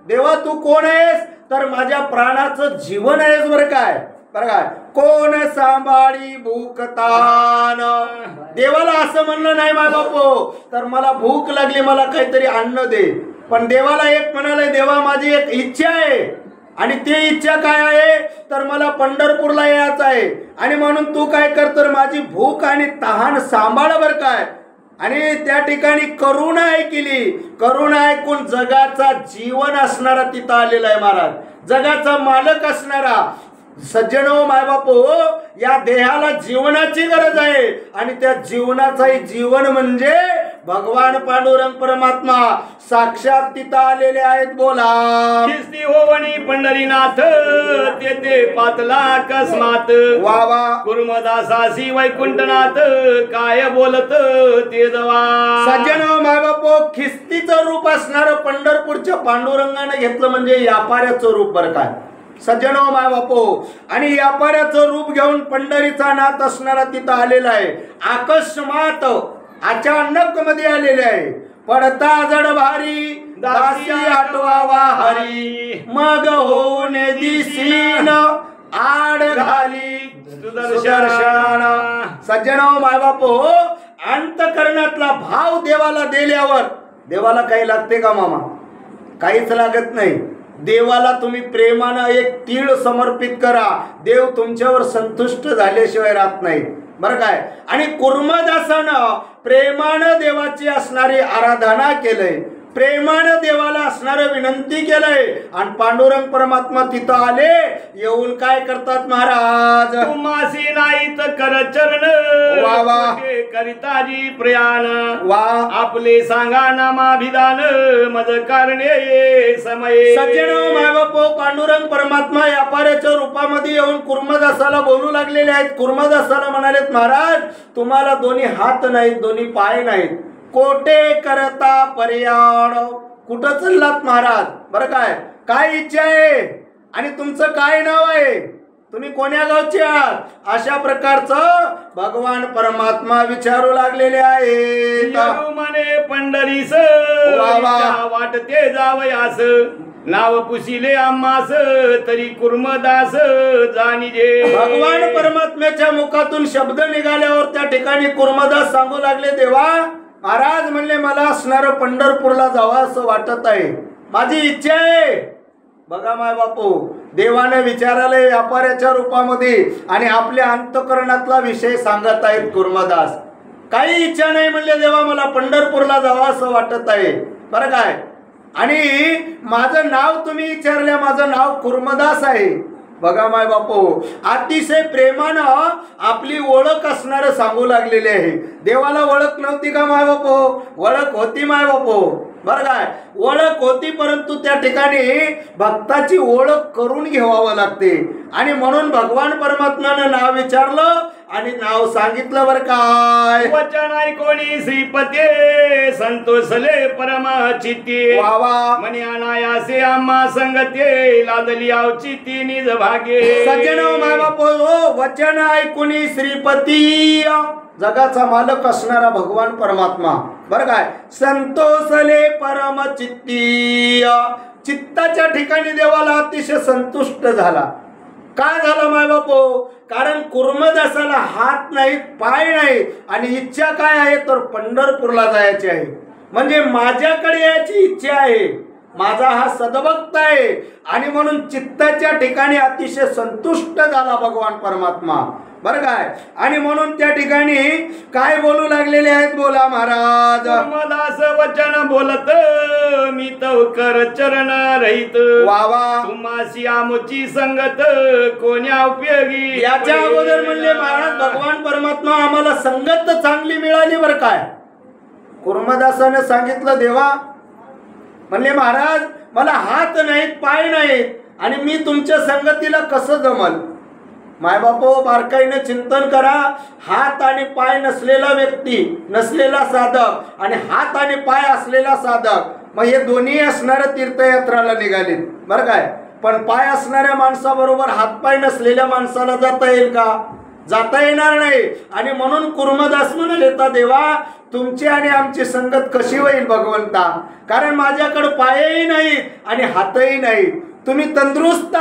देवा तू कोण आहेस? तर माझ्या प्राणाचं जीवन आहेस. बरं काय कोण सांभाळी भूक तान. देवाला असं म्हणलं नाही माय बापो, तर मला भूक लागली, मला काहीतरी अन्न दे. पण देवाला एक म्हणाले, देवा माझी एक इच्छा आहे आणि ती इच्छा काय आहे तर मला पंढरपूरला यायचं आहे. आणि म्हणून तू काय कर तर माझी भूक आणि तहान सांभाळ. बरं काय. आणि त्या ठिकाणी करुणा ऐकली. करुणा ऐकून जगाचा जीवन असणारा तिथं आलेला आहे महाराज. जगाचा मालक असणारा. सज्जनो माय बापो, या देहाला जीवनाची गरज आहे आणि त्या जीवनाचाही जीवन म्हणजे भगवान पांडुरंग परमात्मा साक्षात तिथं आलेले आहेत. बोला. खिस्ती होवणी पंढरीनाथ तेथे पातला अकस्मात. वा वा. कुर्मदासासी वैकुंठनाथ काय बोलत ते जवा. सज्जनो माय बापो, खिस्तीचं रूप असणारं पंढरपूरच्या पांडुरंगाने घेतलं म्हणजे व्यापाऱ्याचं रूप. बरं काय सज्जनो माय बापो, आणि व्यापाऱ्याचं रूप घेऊन पंढरीचा नाथ असणारा तिथं आलेला आहे. अकस्मात अचानक मध्ये आलेले आहे. पडता जड भारी दासी आठवावा हरी मग होऊन दिसीन आड घाली सुदर्शन. सज्जनो माय बापो, अंतकरणातला भाव देवाला दिल्यावर देवाला काही लागते का मामा? काहीच लागत नाही. देवाला तुम्ही प्रेमानं एक तीळ समर्पित करा, देव तुमच्यावर संतुष्ट झाल्याशिवाय राहत नाही. बरं काय. आणि कुर्मदासानं प्रेमानं देवाची असणारी आराधना केलंय, प्रेमानं देवाला असणारं विनंती केलंय. आणि पांडुरंग परमात्मा तिथं आले. येऊन काय करतात महाराज? तुम्हासी नाहीत कर चरण वा वा. करिताजी प्रयाण वा. आपले सांगा नामाभिधान मज करणे समय. सज्जनो माय बापो, पांडुरंग परमात्मा व्यापाऱ्याच्या रूपामध्ये येऊन कुर्मदासाला बोलू लागलेले आहेत. कुर्मदासाला म्हणालेत, महाराज तुम्हाला दोन्ही हात नाहीत, दोन्ही पाय नाहीत, कोटे करता पर्याण. कुठं चाललात महाराज? बरं काय इच्छा आहे आणि तुमचं काय नाव आहे, तुम्ही कोण्या गावचे आहात? अशा प्रकारचं भगवान परमात्मा विचारू लागलेले आहेत. म्हणे पंढरीस वा. वाटते जावयास नाव पुसिले आम्हास तरी कुर्मदास जाणीजे. भगवान परमात्म्याच्या मुखातून शब्द निघाल्यावर त्या ठिकाणी कुर्मदास सांगू लागले, देवा महाराज म्हणले मला असणारं पंढरपूरला जावं असं वाटत आहे, माझी इच्छा आहे. बघा माय बापू, देवाने विचाराले व्यापाऱ्याच्या रूपामध्ये आणि आपल्या अंतकरणातला विषय सांगत आहेत कुर्मदास. काही इच्छा नाही म्हणले, देवा मला पंढरपूरला जावं असं वाटत आहे. बरं काय. आणि माझं नाव तुम्ही विचारलं, माझं नाव कुर्मदास आहे. बघा माय बापू, अतिशय प्रेमानं आपली ओळख असणारं सांगू लागलेले आहे. देवाला ओळख नव्हती का माय बापू? ओळख होती माय बापू. बरं काय. ओळख होती, परंतु त्या ठिकाणी भक्ताची ओळख करून घ्यावं लागते. आणि म्हणून भगवान परमात्म्यानं नाव विचारलं आणि नाव सांगितलं. बरं काय. वचन ऐकोणी श्रीपते संतोषले परम चित्ते. वा वा. मनी अनायासे आम्हा संगते लादली आवची ती निज भागे. सज्जनो माय बापू, वचन ऐकुनी श्रीपती जगाचा मालक असणारा भगवान परमात्मा. बरं काय. संतोषले परम चित्ती, चित्ताच्या ठिकाणी देवाला अतिशय संतुष्ट झाला. काय झालं माय बापू? कारण कुर्मदासाला हात नाहीत, पाय नाहीत आणि इच्छा काय आहे तर पंढरपूरला जायची आहे. म्हणजे माझ्याकडे यायची इच्छा आहे, माझा हा सद्भक्त आहे. आणि म्हणून चित्ताच्या ठिकाणी अतिशय संतुष्ट झाला भगवान परमात्मा. बरं काय. आणि म्हणून त्या ठिकाणी काय बोलू लागलेले आहेत? बोला महाराज. कुर्मदास वचन बोलत मी तव कर चरण रहित. वा वा. तुम्हासी आमची संगत कोण्या उपयोगी. याच्या अगोदर म्हणले महाराज भगवान परमात्मा आम्हाला संगत चांगली मिळाली. बरं काय. कुर्मदासाने सांगितलं, देवा म्हणले महाराज मला हात नाहीत, पाय नाहीत आणि मी तुमच्या संगतीला कसं जमल? मायबापो बारकाईने चिंतन करा. हात आणि पाय नसलेला व्यक्ती, नसलेला साधक आणि हात आणि पाय असलेला साधक, मग हे दोन्ही असणाऱ्या तीर्थयात्राला निघाले बरं काय. पण पाय असणाऱ्या माणसाबरोबर हातपाय नसलेल्या माणसाला जाता येईल का? जाता येणार नाही. आणि म्हणून कुर्मदास म्हणाले, तर देवा तुमची आणि आमची संगत कशी होईल भगवंता, कारण माझ्याकडे पायही नाहीत आणि हातही नाहीत. तुम्ही तंदुरुस्त,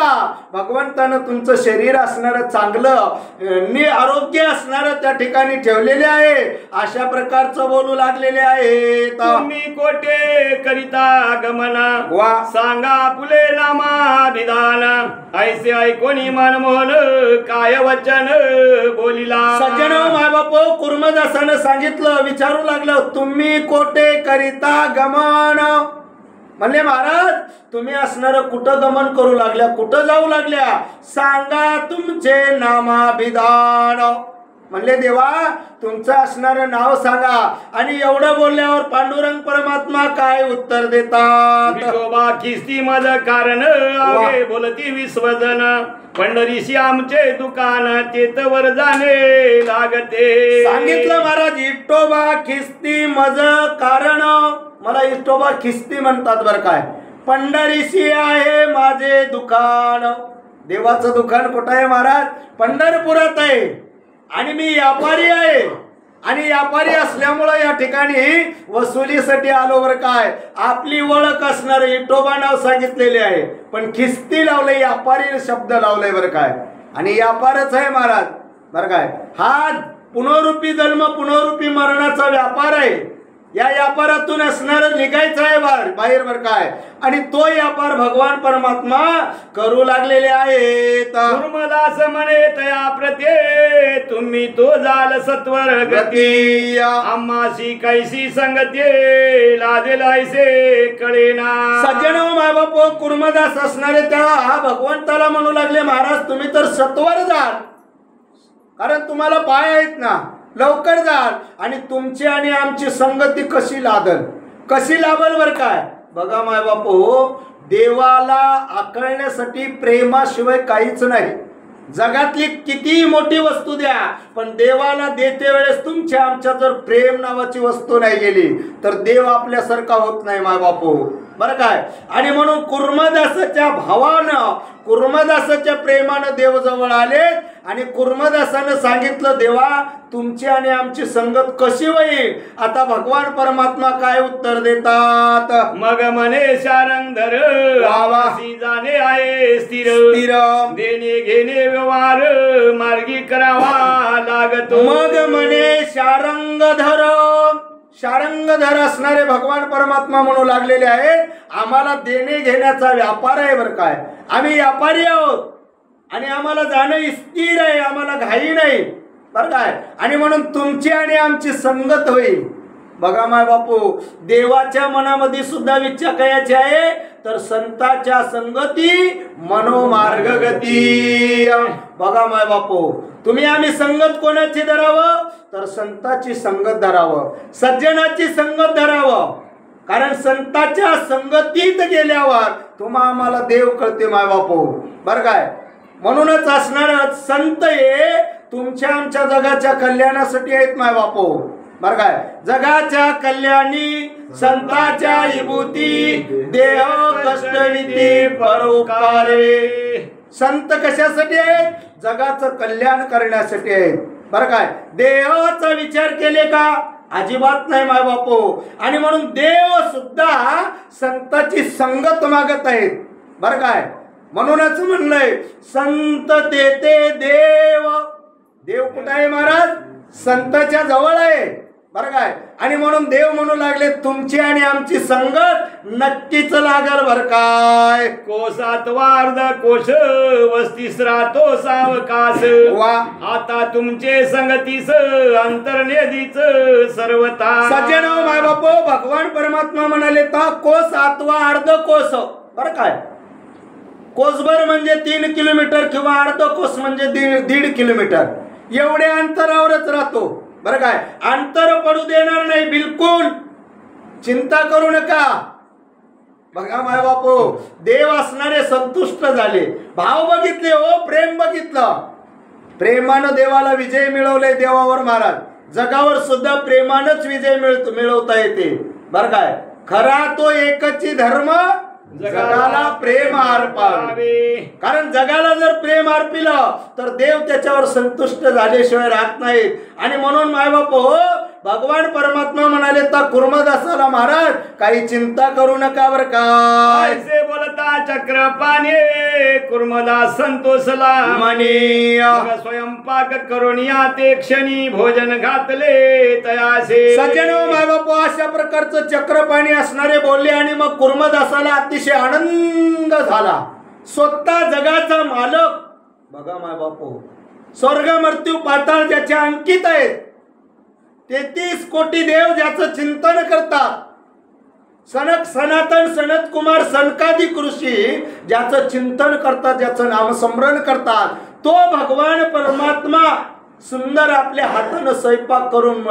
भगवंतानं तुमचं शरीर असणारं चांगलं आरोग्य असणारं त्या ठिकाणी ठेवलेले आहे. अशा प्रकारचं बोलू लागलेले आहे. तुम्ही कोठे करिता गमना, वा सांगा फुले नामा विधान, ऐसे ऐकोनी मनमोहन काय वचन बोलिला. सज्जन मायबाप कुर्मदासानं सांगितलं, विचारू लागलं, तुम्ही कोठे करिता गमन. म्हणले महाराज तुम्ही असणार कुठं गमन करू लागल्या, कुठं जाऊ लागल्या, सांगा तुमचे नामाभिधान. म्हणले देवा तुमचं असणारं नाव सांगा. आणि एवढं बोलल्यावर पांडुरंग परमात्मा काय उत्तर देतात. विठोबा किस्ती मज कारण आगे बोलती विश्वजन, पंढरीशी आमचे दुकान तेतवर जाणे लागते. सांगितलं महाराज विठोबा खिस्ती मज कारण. मला विठोबा खिस्ती म्हणतात बरं काय. पंढरीशी आहे माझे दुकान. देवाचं दुकान कुठं आहे महाराज? पंढरपुरात आहे. आणि मी व्यापारी आहे. आणि व्यापारी असल्यामुळं या ठिकाणी वसुलीसाठी आलो बरं काय. आपली ओळख असणारे विठोबा नाव सांगितलेले आहे, पण खिस्ती लावलंय, व्यापारी शब्द लावलाय बरं काय. आणि व्यापारच आहे महाराज बरं काय. हा पुनरुपी जन्म पुनरुपी मरणाचा व्यापार आहे. या व्यापारातून असणारं निघायचं आहे बाहेर बरं काय. आणि तो व्यापार भगवान परमात्मा करू लागलेले आहेत. कुर्मदास म्हणे तया प्रते, तुम्ही तो जाल सत्वर गती, आम्हाशी कैसी संगती लादेलायसे कळेना. सज्जन मायबाप कुर्मदास असणारे त्या भगवंताला म्हणू लागले, महाराज तुम्ही तर सत्वर जाल, कारण तुम्हाला पाय आहेत ना, लवकर जाल. आणि तुमची आणि आमची संगती कशी लादल, कशी लाभल बर काय. बघा मायबाप देवाला आकळण्यासाठी प्रेमाशिवाय काहीच नाही. जगातली किती मोठी वस्तू द्या, पण देवाला देते वेळेस तुमच्या आमच्या जर प्रेम नावाची वस्तू नाही गेली तर देव आपल्यासारखा होत नाही मायबाप बरं काय. आणि म्हणून कुर्मदासाच्या भावानं, कुर्मदासाच्या प्रेमानं देव जवळ आले. आणि कुर्मदासानं सांगितलं, देवा तुमची आणि आमची संगत कशी होईल. आता भगवान परमात्मा काय उत्तर देतात. मग म्हणे शारंगधर, वावासी जाणे आहे स्थिर, देणे घेणे व्यवहार मार्गी करावा लागतो. मग म्हणे शारंगधर, शारंगधर असणारे भगवान परमात्मा म्हणू लागलेले आहेत, आम्हाला देणे घेण्याचा व्यापार आहे बरं काय. आम्ही व्यापारी आहोत आणि आम्हाला जाणं स्थिर आहे, आम्हाला घाई नाही बरं काय. आणि म्हणून तुमची आणि आमची संगत होईल. बघा माय बापू देवाच्या मनामध्ये सुद्धा विचार करायची आहे, तर संताच्या संगती मनोमार्गगती. बघा माय बापू तुम्ही आम्ही संगत कोणाची धरावं, तर संताची संगत धरावं, सज्जनाची संगत धरावं. कारण संताच्या संगतीत गेल्यावर तुम्हा आम्हाला देव कळते माय बापू बरं काय. म्हणूनच असणार संत हे तुमच्या आमच्या जगाच्या कल्याणासाठी आहेत माय बापू बरं काय. जगाच्या कल्याणी संताच्या विभूती, देह कष्टविती परोपकारे. संत कशासाठी आहेत? जगाचं कल्याण करण्यासाठी आहेत बरं काय. देवाचा विचार केले का? अजिबात नाही माय बापू. आणि म्हणून देव सुद्धा संताची संगत मागत आहेत बरं काय. म्हणूनच म्हणलंय संत तेथे देव. देव कुठं आहे महाराज? संताच्या जवळ आहे बरं काय. आणि म्हणून देव म्हणू लागले, तुमची आणि आमची संगत नक्कीच लागल बरं काय. कोसात वार्ध कोश वस्तीस राहतो सावकाश, वा आता तुमचे संगतीस अंतर्निधीच सर्वता. सज्जन माय बापू भगवान परमात्मा म्हणाले, तर कोस अथवा अर्ध कोस बरं काय. कोसभर म्हणजे 3 किलोमीटर किंवा अर्ध कोस म्हणजे 1.5 किलोमीटर एवढे अंतरावरच राहतो बरं काय. अंतर पडू देणार नाही बिलकुल, चिंता करू नका. बघा माय बापू देव असणारे संतुष्ट झाले, भाव बघितले हो, प्रेम बघितलं. प्रेमानं देवाला विजय मिळवले देवावर महाराज. जगावर सुद्धा प्रेमानंच विजय मिळवता येते बरं काय. खरा तो एकची धर्म जगाला प्रेम अर्पावे. कारण जगाला जर प्रेम अर्पिलं तर देव त्याच्यावर संतुष्ट झाल्याशिवाय राहत नाहीत. आणि म्हणून मायबाप हो भगवान परमात्मा म्हणाले तर कुर्मदासाला महाराज काही चिंता करू नका बरं का. ऐसे बोलता चक्रपाणे कुर्मदास संतोषला म्हणे स्वयंपाक करून या ते क्षणी भोजन घातले तयासे. सज्जनो मायबाप अशा प्रकारचं चक्रपाणी असणारे बोलले आणि मग कुर्मदासाला अतिशय आनंद झाला. स्वतः जगाचा मालक बघा मायबाप स्वर्ग मृत्यू पाताळ ज्याच्या अंकित आहेत 33 कोटी देव ज्याचं चिंतन करतात. सनक सनातन सनत कुमार सनकादिक ऋषी ज्याचं चिंतन करतात ज्याचं नामस्मरण करतात तो भगवान परमात्मा सुंदर आपल्या हातानं स्वयंपाक करून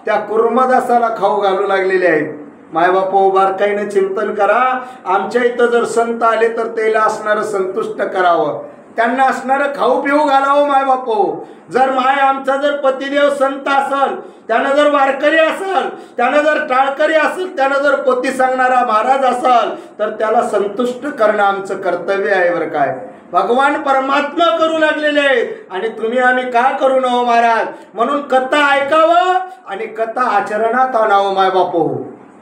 त्या कुर्मदासाला खाऊ घालू लागलेले आहेत. मायबाप बारकाईनं चिंतन करा. आमच्या इथं जर संत आले तर त्याला असणारं संतुष्ट करावं त्यांना असणारं खाऊ पिऊ घालावं मायबाप. जर आमचा जर पतिदेव संत असल त्यानं जर वारकरी असल त्यानं जर टाळकरी असेल त्यानं जर पोती सांगणारा महाराज असाल तर त्याला संतुष्ट करणं आमचं कर्तव्य आहे बरं काय. भगवान परमात्मा करू लागलेले आहेत आणि तुम्ही आम्ही का करू नये महाराज. म्हणून कथा ऐकावं आणि कथा आचरणात आणावं मायबाप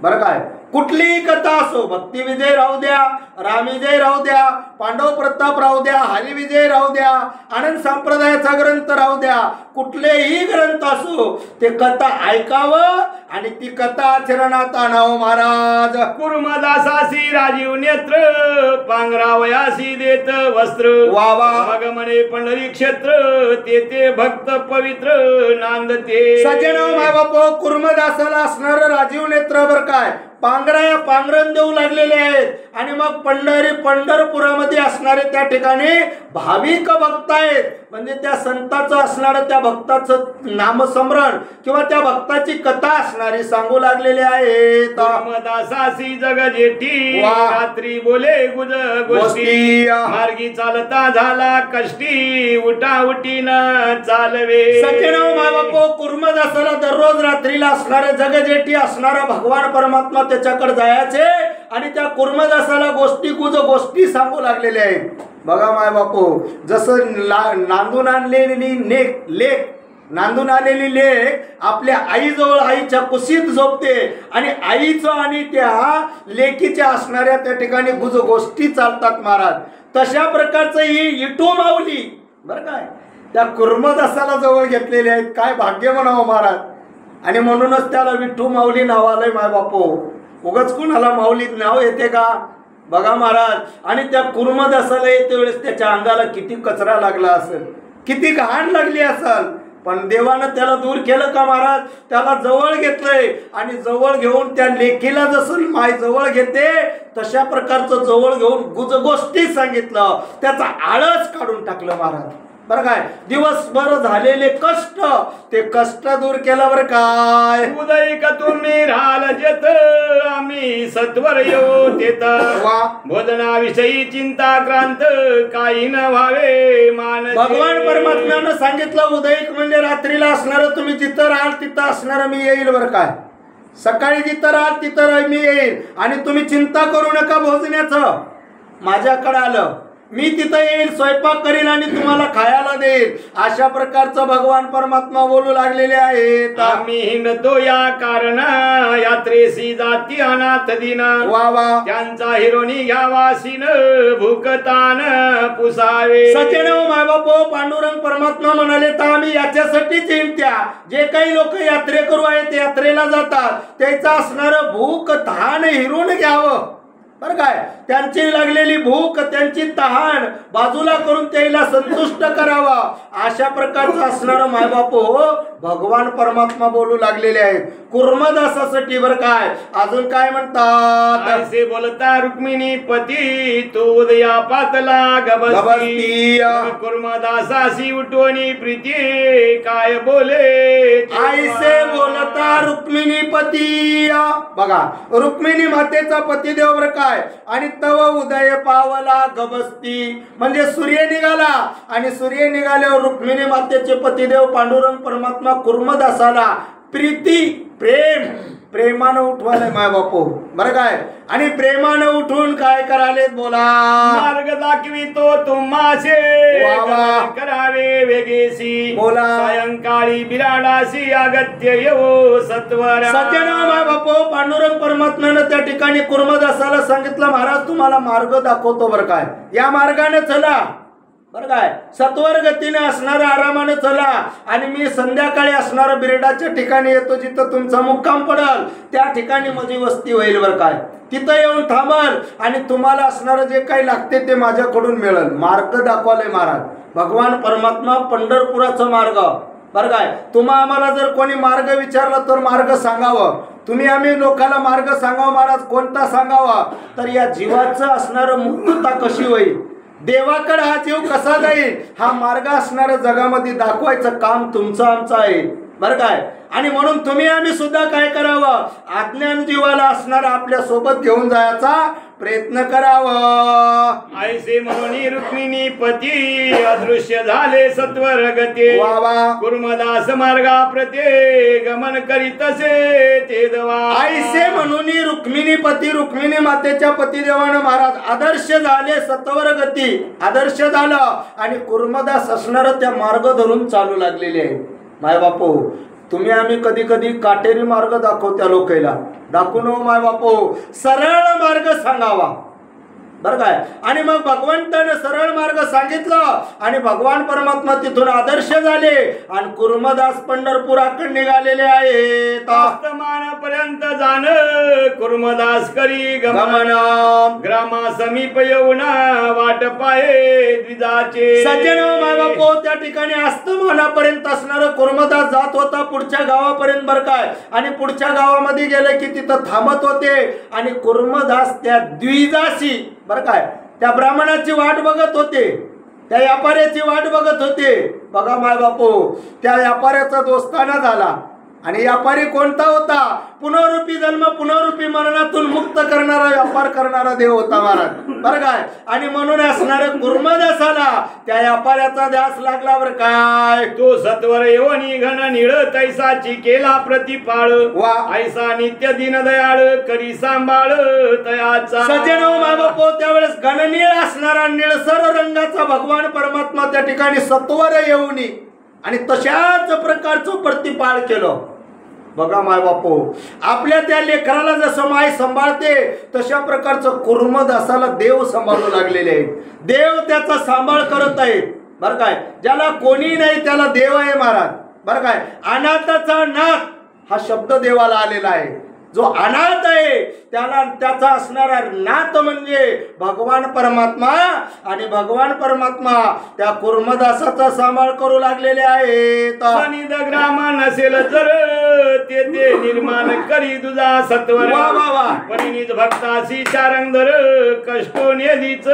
बरं काय. कुठलीही कथा असो भक्ती विजय राहू द्या रामविजय राहू द्या पांडव प्रताप राहू द्या हरिविजय राहू द्या आनंद संप्रदायाचा ग्रंथ राहू द्या कुठलेही ग्रंथ असो ते कथा ऐकावं आणि ती कथा आचरणात आणावं महाराज. कुर्मदासासी राजीव नेत्र पांघरावयासी देत वस्त्र वा वा. मग म्हणे पंढरी क्षेत्र ते भक्त पवित्र नांदते. सज्जन मायबाप कुर्मदासाला असणार राजीव नेत्र बर काय पांघरण देऊ लागलेले आहेत. आणि मग पंढरपुरामध्ये असणारे त्या ठिकाणी भाविक भक्त आहेत. म्हणजे त्या संताचं असणारं त्या भक्ताचं नामस्मरण किंवा त्या भक्ताची कथा असणारी सांगू लागलेली आहेत. कुर्मदासासी जग जेठी रात्री बोले गुज गोष्टी मार्गी चालता झाला कष्टी उठा उठीन चालवे. सज्जनाव मायबाप कुर्मदासाला दररोज रात्रीला असणारे जगजेठी असणारा भगवान परमात्मा त्याच्याकडे जायचे आणि त्या कुर्मदासाला गोष्टी सांगू लागलेले आहेत. बघा माय बापू जसं नांदून आलेली लेक आपल्या आईजवळ आईच्या कुशीत झोपते आणि आईचं आणि त्या लेकीच्या असणाऱ्या त्या ठिकाणी गोष्टी चालतात महाराज. तशा प्रकारचं ही इटू माऊली बरं काय त्या कुर्मदासाला जवळ घेतलेले आहेत. काय भाग्य म्हणावं महाराज. आणि म्हणूनच त्याला विठू माऊली नाव आलंय माय बापू. उगाच कुणाला माऊलीत नाव येते का बघा महाराज. आणि त्या कुर्मदासाला येते वेळेस त्याच्या अंगाला किती कचरा लागला असेल किती घाण लागली असेल पण देवानं त्याला दूर केलं का महाराज. त्याला जवळ घेतलंय आणि जवळ घेऊन त्या लेकीला जसं माय जवळ घेते तशा प्रकारचं जवळ घेऊन गोष्टी सांगितलं त्याचा आळस काढून टाकलं महाराज. बरं काय दिवसभर झालेले कष्ट ते कष्ट दूर केलं बरं काय. उदय का तुम्ही राहाल जेत आम्ही सत्वर येऊ तेत भोजनाविषयी चिंता क्रांत काही न व्हावे मान. भगवान परमात्म्यानं सांगितलं उदयिक म्हणजे रात्रीला असणार तुम्ही जिथं राहाल तिथं असणार मी येईल बरं काय. सकाळी जिथं राहाल तिथं मी येईल आणि तुम्ही चिंता करू नका भोजनाचं. माझ्याकडे आलं मी तिथं येईल स्वयंपाक करील आणि तुम्हाला खायला देईल. अशा प्रकारचं भगवान परमात्मा बोलू लागलेले आहेत. आम्ही हिंडतो या कारण यात्रेसी जाती अनाथ दिन वा वा त्यांचा हिरोनी घ्यावासीन भूकतान पुसावे. सचिनव मायबाप पांडुरंग परमात्मा म्हणाले तर आम्ही याच्यासाठीच हिंडत्या जे काही लोक यात्रेकरू आहेत यात्रेला जातात त्याचा असणारं भूक तहान हिरून घ्यावं बरं काय. त्यांची लागलेली भूक त्यांची तहान बाजूला करून त्याला संतुष्ट करावा अशा प्रकारचं असणारं मायबाप भगवान परमात्मा बोलू लागलेले आहेत कुर्मदासासाठी बरं काय. अजून काय म्हणतात असे बोलता रुक्मिणी पती तो उदया पातला गबस्ती कुर्मदासासी उठवणी प्रीती काय बोले ऐसे बोलता रुक्मिणी पती. बघा रुक्मिणी मातेचा पतिदेव बरं काय काय, आणि तव उदय पावला गबस्ती, म्हणजे सूर्य निघाला आणि सूर्य निघाल्यावर रुक्मिणी मातेचे पतिदेव पांडुरंग परमात्मा कुर्मदासाला प्रीती प्रेमानं उठवायला माय बापू, बरं काय, आणि प्रेमानं उठून काय कराले बोला, मार्ग दाखवितो तुम्हासे करावे वेगेसी, बोला सायंकाळी बिराडासी अगत्य येऊ सत्वर. सज्जन माय बापू, पांडुरंग परमात्म्यानं त्या ठिकाणी कुर्मदासाला सांगितलं, महाराज तुम्हाला मार्ग दाखवतो बरं काय, या मार्गाने चला, बरं काय, सत्वर गतीने असणारं आरामाने चला, आणि मी संध्याकाळी असणारं बिरडाच्या ठिकाणी येतो, जिथं तुमचा मुक्काम पडल त्या ठिकाणी माझी वस्ती होईल बरं काय, तिथं येऊन थांबल आणि तुम्हाला असणारं जे काही लागते ते माझ्याकडून मिळेल. मार्ग दाखवाले महाराज भगवान परमात्मा, पंढरपुराचा मार्ग, बरं काय. तुम्हा आम्हाला जर कोणी मार्ग विचारला तर मार्ग सांगावं, तुम्ही आम्ही लोकांना मार्ग सांगावं महाराज, कोणता सांगावा, तर या जीवाचं असणारं मुक्तता कशी होईल, देवाकडे हा जीव कसा जाईल, हा मार्ग असणाऱ्या जगामध्ये दाखवायचं काम तुमचं आमचं आहे, बरं काय. आणि म्हणून तुम्ही आम्ही सुद्धा काय करावं, अज्ञान जीवाला असणारा आपल्या सोबत घेऊन जायचा प्रयत्न करावं. ऐसे म्हणून रुक्मिणी पती अदृश्य झाले सत्वर गते, कुर्मदास मार्गा प्रते गमन करीतसे ते दवा. ऐसे म्हणून रुक्मिणी पती, रुक्मिणी मातेच्या पतिदेवानं महाराज आदर्श झाले, सत्वर गती आदर्श झालं, आणि कुर्मदास असणार त्या मार्ग धरून चालू लागलेले आहे. माय बापू, तुम्ही आम्ही कधी कधी काटेरी मार्ग दाखवत्या लोकांना, दाखवून माय बापू सरळ मार्ग सांगावा, बरं काय. आणि मग भगवंताने सरळ मार्ग सांगितलं आणि भगवान परमात्मा तिथून आदर्श झाले आणि कुर्मदास पंढरपुराकडे निघालेले आहेत. पर्यंत जाण कुर्मदास करी गमन, ग्रामा समीप येऊन वाट पाये द्विजाचे. सज्जन माय बापू, त्या ठिकाणी अस्तमानापर्यंत असणारं कुर्मदास जात होता पुढच्या गावापर्यंत, बरं काय. आणि पुढच्या गावामध्ये गेले की तिथं थांबत होते आणि कुर्मदास त्या द्विजाशी, बरं काय, त्या ब्राह्मणाची वाट बघत होते, त्या व्यापाऱ्याची वाट बघत होते. बघा माय बापू, त्या व्यापाऱ्याचा दोस्ताना झाला, आणि व्यापारी कोणता होता, पुनरुपी जन्म पुनरुपी मरणातून मुक्त करणारा व्यापार करणारा देव होता महाराज, बरं काय. आणि म्हणून असणाऱ्या कुर्मदासाला त्या व्यापाऱ्याचा ध्यास लागला, बरं काय. तो सत्वर योनी घन निळ तैसाची केला प्रतिपाळ, वा ऐसा नित्य दीनदयाळ करी सांभाळ तयाचा. सज्जन माय बापू, त्यावेळेस घननीळ असणारा निळसर रंगाचा भगवान परमात्मा त्या ठिकाणी सत्वर येऊनी आणि तशाच प्रकारचं प्रतिपाळ केलं. बघा माय बापू, आपल्या त्या लेकराला जसं माय सांभाळते तशा प्रकारचं कुर्मदासाला देव सांभाळू लागलेले आहेत, देव त्याचा सांभाळ करत आहेत, बरं काय. ज्याला कोणी नाही त्याला देव आहे महाराज, बरं काय. अनाथाचा नाथ हा शब्द देवाला आलेला आहे. जो अनाथ आहे त्याला त्याचा असणारा नाथ म्हणजे भगवान परमात्मा, आणि भगवान परमात्मा त्या कुर्मदासाचा सांभाळ करू लागलेले आहेत. सनिध ग्राम नसेल जर ते निर्माण करी तुझा सत्वर, परिणित भक्तासी चारंगधर कष्टो नेदीच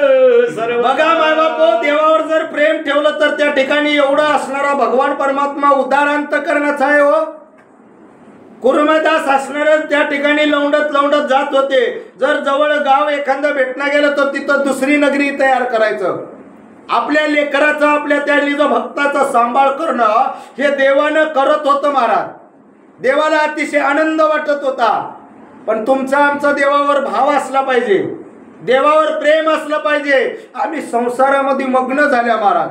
सर्व. बघा माय बापू, देवावर जर प्रेम ठेवलं तर त्या ठिकाणी एवढा असणारा भगवान परमात्मा उदारांत करण्याचा आहे. हो, कुर्मदास असणार त्या ठिकाणी लवंडत जात होते. जर जवळ गाव एखादं भेटणं गेलं तर तिथं दुसरी नगरी तयार करायचं. आपल्या लेकराचा, आपल्या त्या लिजा भक्ताचा सांभाळ करणं हे देवानं करत होतं महाराज. देवाला अतिशय आनंद वाटत होता. पण तुमचा आमचा देवावर भाव असला पाहिजे, देवावर प्रेम असलं पाहिजे. आम्ही संसारामध्ये मग्न झाल्या महाराज,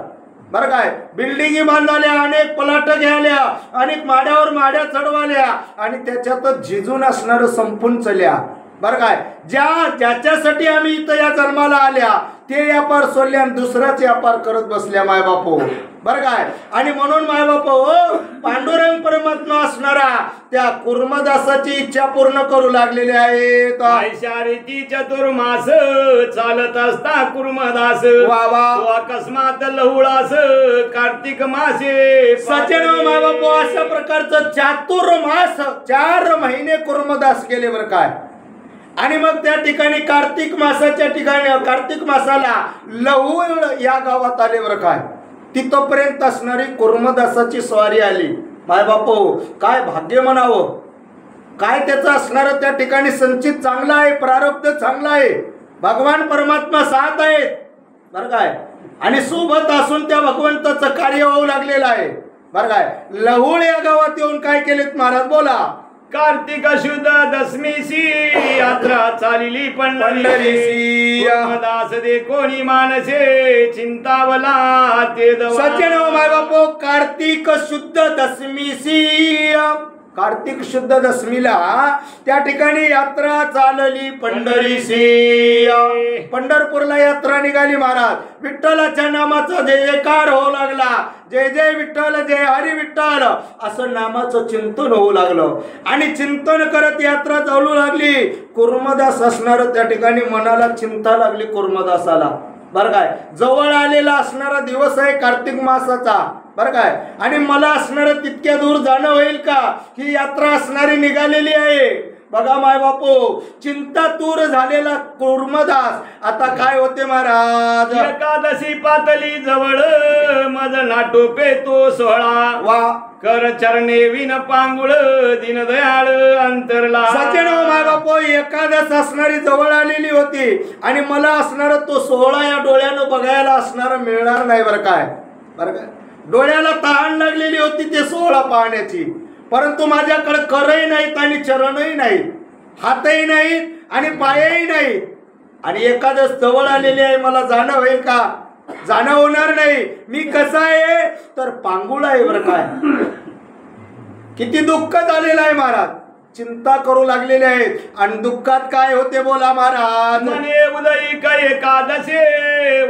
बरं काय. बिल्डिंगी बांधल्या, अनेक पलाट घ्याल्या, अनेक माड्यावर माड्या चढवाल्या आणि त्याच्यातच झिजून असणारं संपून चल्या, बरं काय. ज्याच्यासाठी आम्ही इथं या जन्माला आल्या ते व्यापार सोडले आणि दुसराच व्यापार करत बसल्या माय बापू, बरं काय. आणि म्हणून माय बापू, पांडुरंग परमात्मा असणारा त्या कुर्मदासाची इच्छा पूर्ण करू लागलेली आहेत. रीती चतुर्मास चालत असता कुर्मदास, अकस्मात लहुळास कार्तिक मासे. सज्जन माय बापू, अशा प्रकारचं चातुर्मास 4 महिने कुर्मदास गेले, बरं काय. आणि मग त्या ठिकाणी कार्तिक मासाच्या ठिकाणी, कार्तिक मासाला लहुळ या गावात आले, बरं काय. तिथपर्यंत असणारी कुर्मदासाची स्वारी आली. माय बापू, काय भाग्य म्हणावं. काय त्याचं असणारं त्या ठिकाणी संचित चांगलं आहे, प्रारब्ध चांगलं आहे, भगवान परमात्मा साथ आहेत बरं काय, आणि सोबत असून त्या भगवंताचं कार्य होऊ लागलेलं आहे बरं काय. लहुळ या गावात येऊन काय केलेत महाराज बोला. कार्तिक शुद्ध दशमीसी यात्रा चालिली पंढरीसी दास दे कोणी मानसे चिंतावला ते सज्जन माय बापो, कार्तिक शुद्ध दशमीसी, कार्तिक शुद्ध दशमीला त्या ठिकाणी यात्रा चालली पंढरीसी. पंढरपूरला यात्रा निघाली महाराज. विठ्ठलाच्या नामाचा जय जयकार होऊ लागला. जय जय विठ्ठल, जय हरी विठ्ठल असं नामाचं चिंतन होऊ लागलं. आणि चिंतन करत यात्रा चालू लागली. कुर्मदास असणार त्या ठिकाणी मनाला चिंता लागली कुर्मदासाला बरं काय. जवळ आलेला असणारा दिवस आहे कार्तिक मासाचा बरं काय. आणि मला असणार तितक्या दूर जाणं होईल का, ही यात्रा असणारी निघालेली आहे. बघा माय बापू, चिंता तूर झालेला कुर्मदास आता काय होते महाराज. एकादशी पातली जवळ मज नाटो पेतो सोहळा वा कर चरणे विन पांगुळ दीनदयाळ अंतरला. सज्जन माय बापू, एकादश असणारी जवळ आलेली होती आणि मला असणार तो सोहळा या डोळ्यानं बघायला असणार मिळणार नाही बरं काय. बरं काय, डोळ्याला तहान लागलेली होती ते सोहळा पाहण्याची, परंतु माझ्याकडे करही नाहीत आणि चरणही नाहीत, हातही नाहीत आणि पायही नाहीत. आणि एकादश जवळ आलेली आहे, मला जाणं होईल का, जाणं होणार नाही. मी कसा आहे तर पांगुळ आहे बरं काय. किती दुःख झालेलं आहे महाराज, चिंता करू लागलेले आहेत. आणि दुःखात काय होते बोला महाराज. मने उदयी काय एकादशे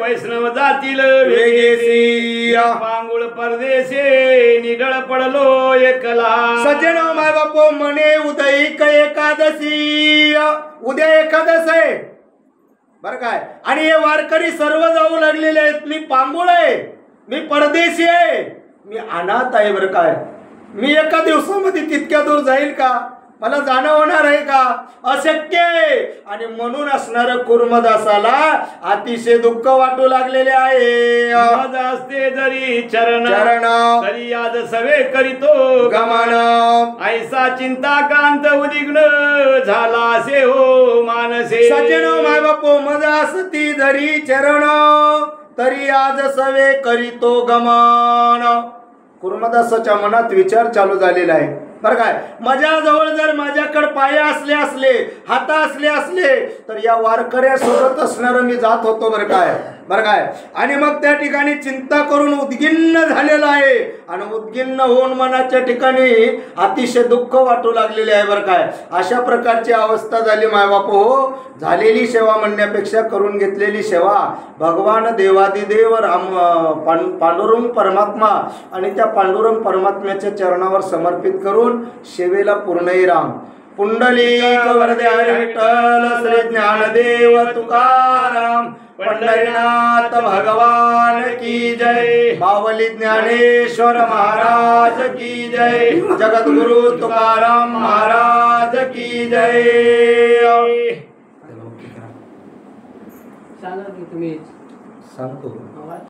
वैष्णव जातील वेगेसी पांगुळ परदेशे निडळ पडलो एकला. सज्जन माय बापू, मने उदयी काय एकादशी, उद्या एकादश आहे बरं काय. आणि हे वारकरी सर्व जाऊ लागलेले आहेत. मी पांगुळ आहे, मी परदेशी आहे, मी अनाथ आहे बरं काय. मी एका दिवसामध्ये तितक्या दूर जाईल का, मला जाणं होणार आहे का, अशक्य आहे. आणि म्हणून असणार कुर्मदासाला अतिशय दुःख वाटू लागलेले आहे. मज असते जरी चरण चरण तरी आज सवे करीतो गमन, ऐसा चिंता कांत उदिग्न झाला असे हो मानसे. सज्जन माय बापू, मज असती जरी चरण तरी आज सवे करीतो गमन. कुर्मदासाच्या मनात विचार चालू झालेला आहे बरं काय. माझ्याजवळ जर माझ्याकडे पाय असले हात असले तर या वारकऱ्यासोबत असणार मी जात होतो बरं काय. बरं काय. आणि मग त्या ठिकाणी चिंता करून उद्गिन्न झालेला आहे. आणि उद्गिन्न होऊन मनाच्या ठिकाणी अतिशय दुःख वाटू लागलेले आहे बरं काय. अशा प्रकारची अवस्था झाली माय बापू. झालेली सेवा म्हणण्यापेक्षा करून घेतलेली सेवा भगवान देवादिदेव पांडुरंग परमात्मा आणि त्या पांडुरंग परमात्म्याच्या चरणावर समर्पित करून सेवेला पूर्णही राम. पुंडलिक वरदे हरी विठ्ठल, श्री ज्ञानदेव तुकाराम, पंढरीनाथ भगवान की जय, मावली ज्ञानेश्वर महाराज की जय, जगद्गुरु तुकाराम महाराज की जय. सांगा की तुम्ही सांगतो.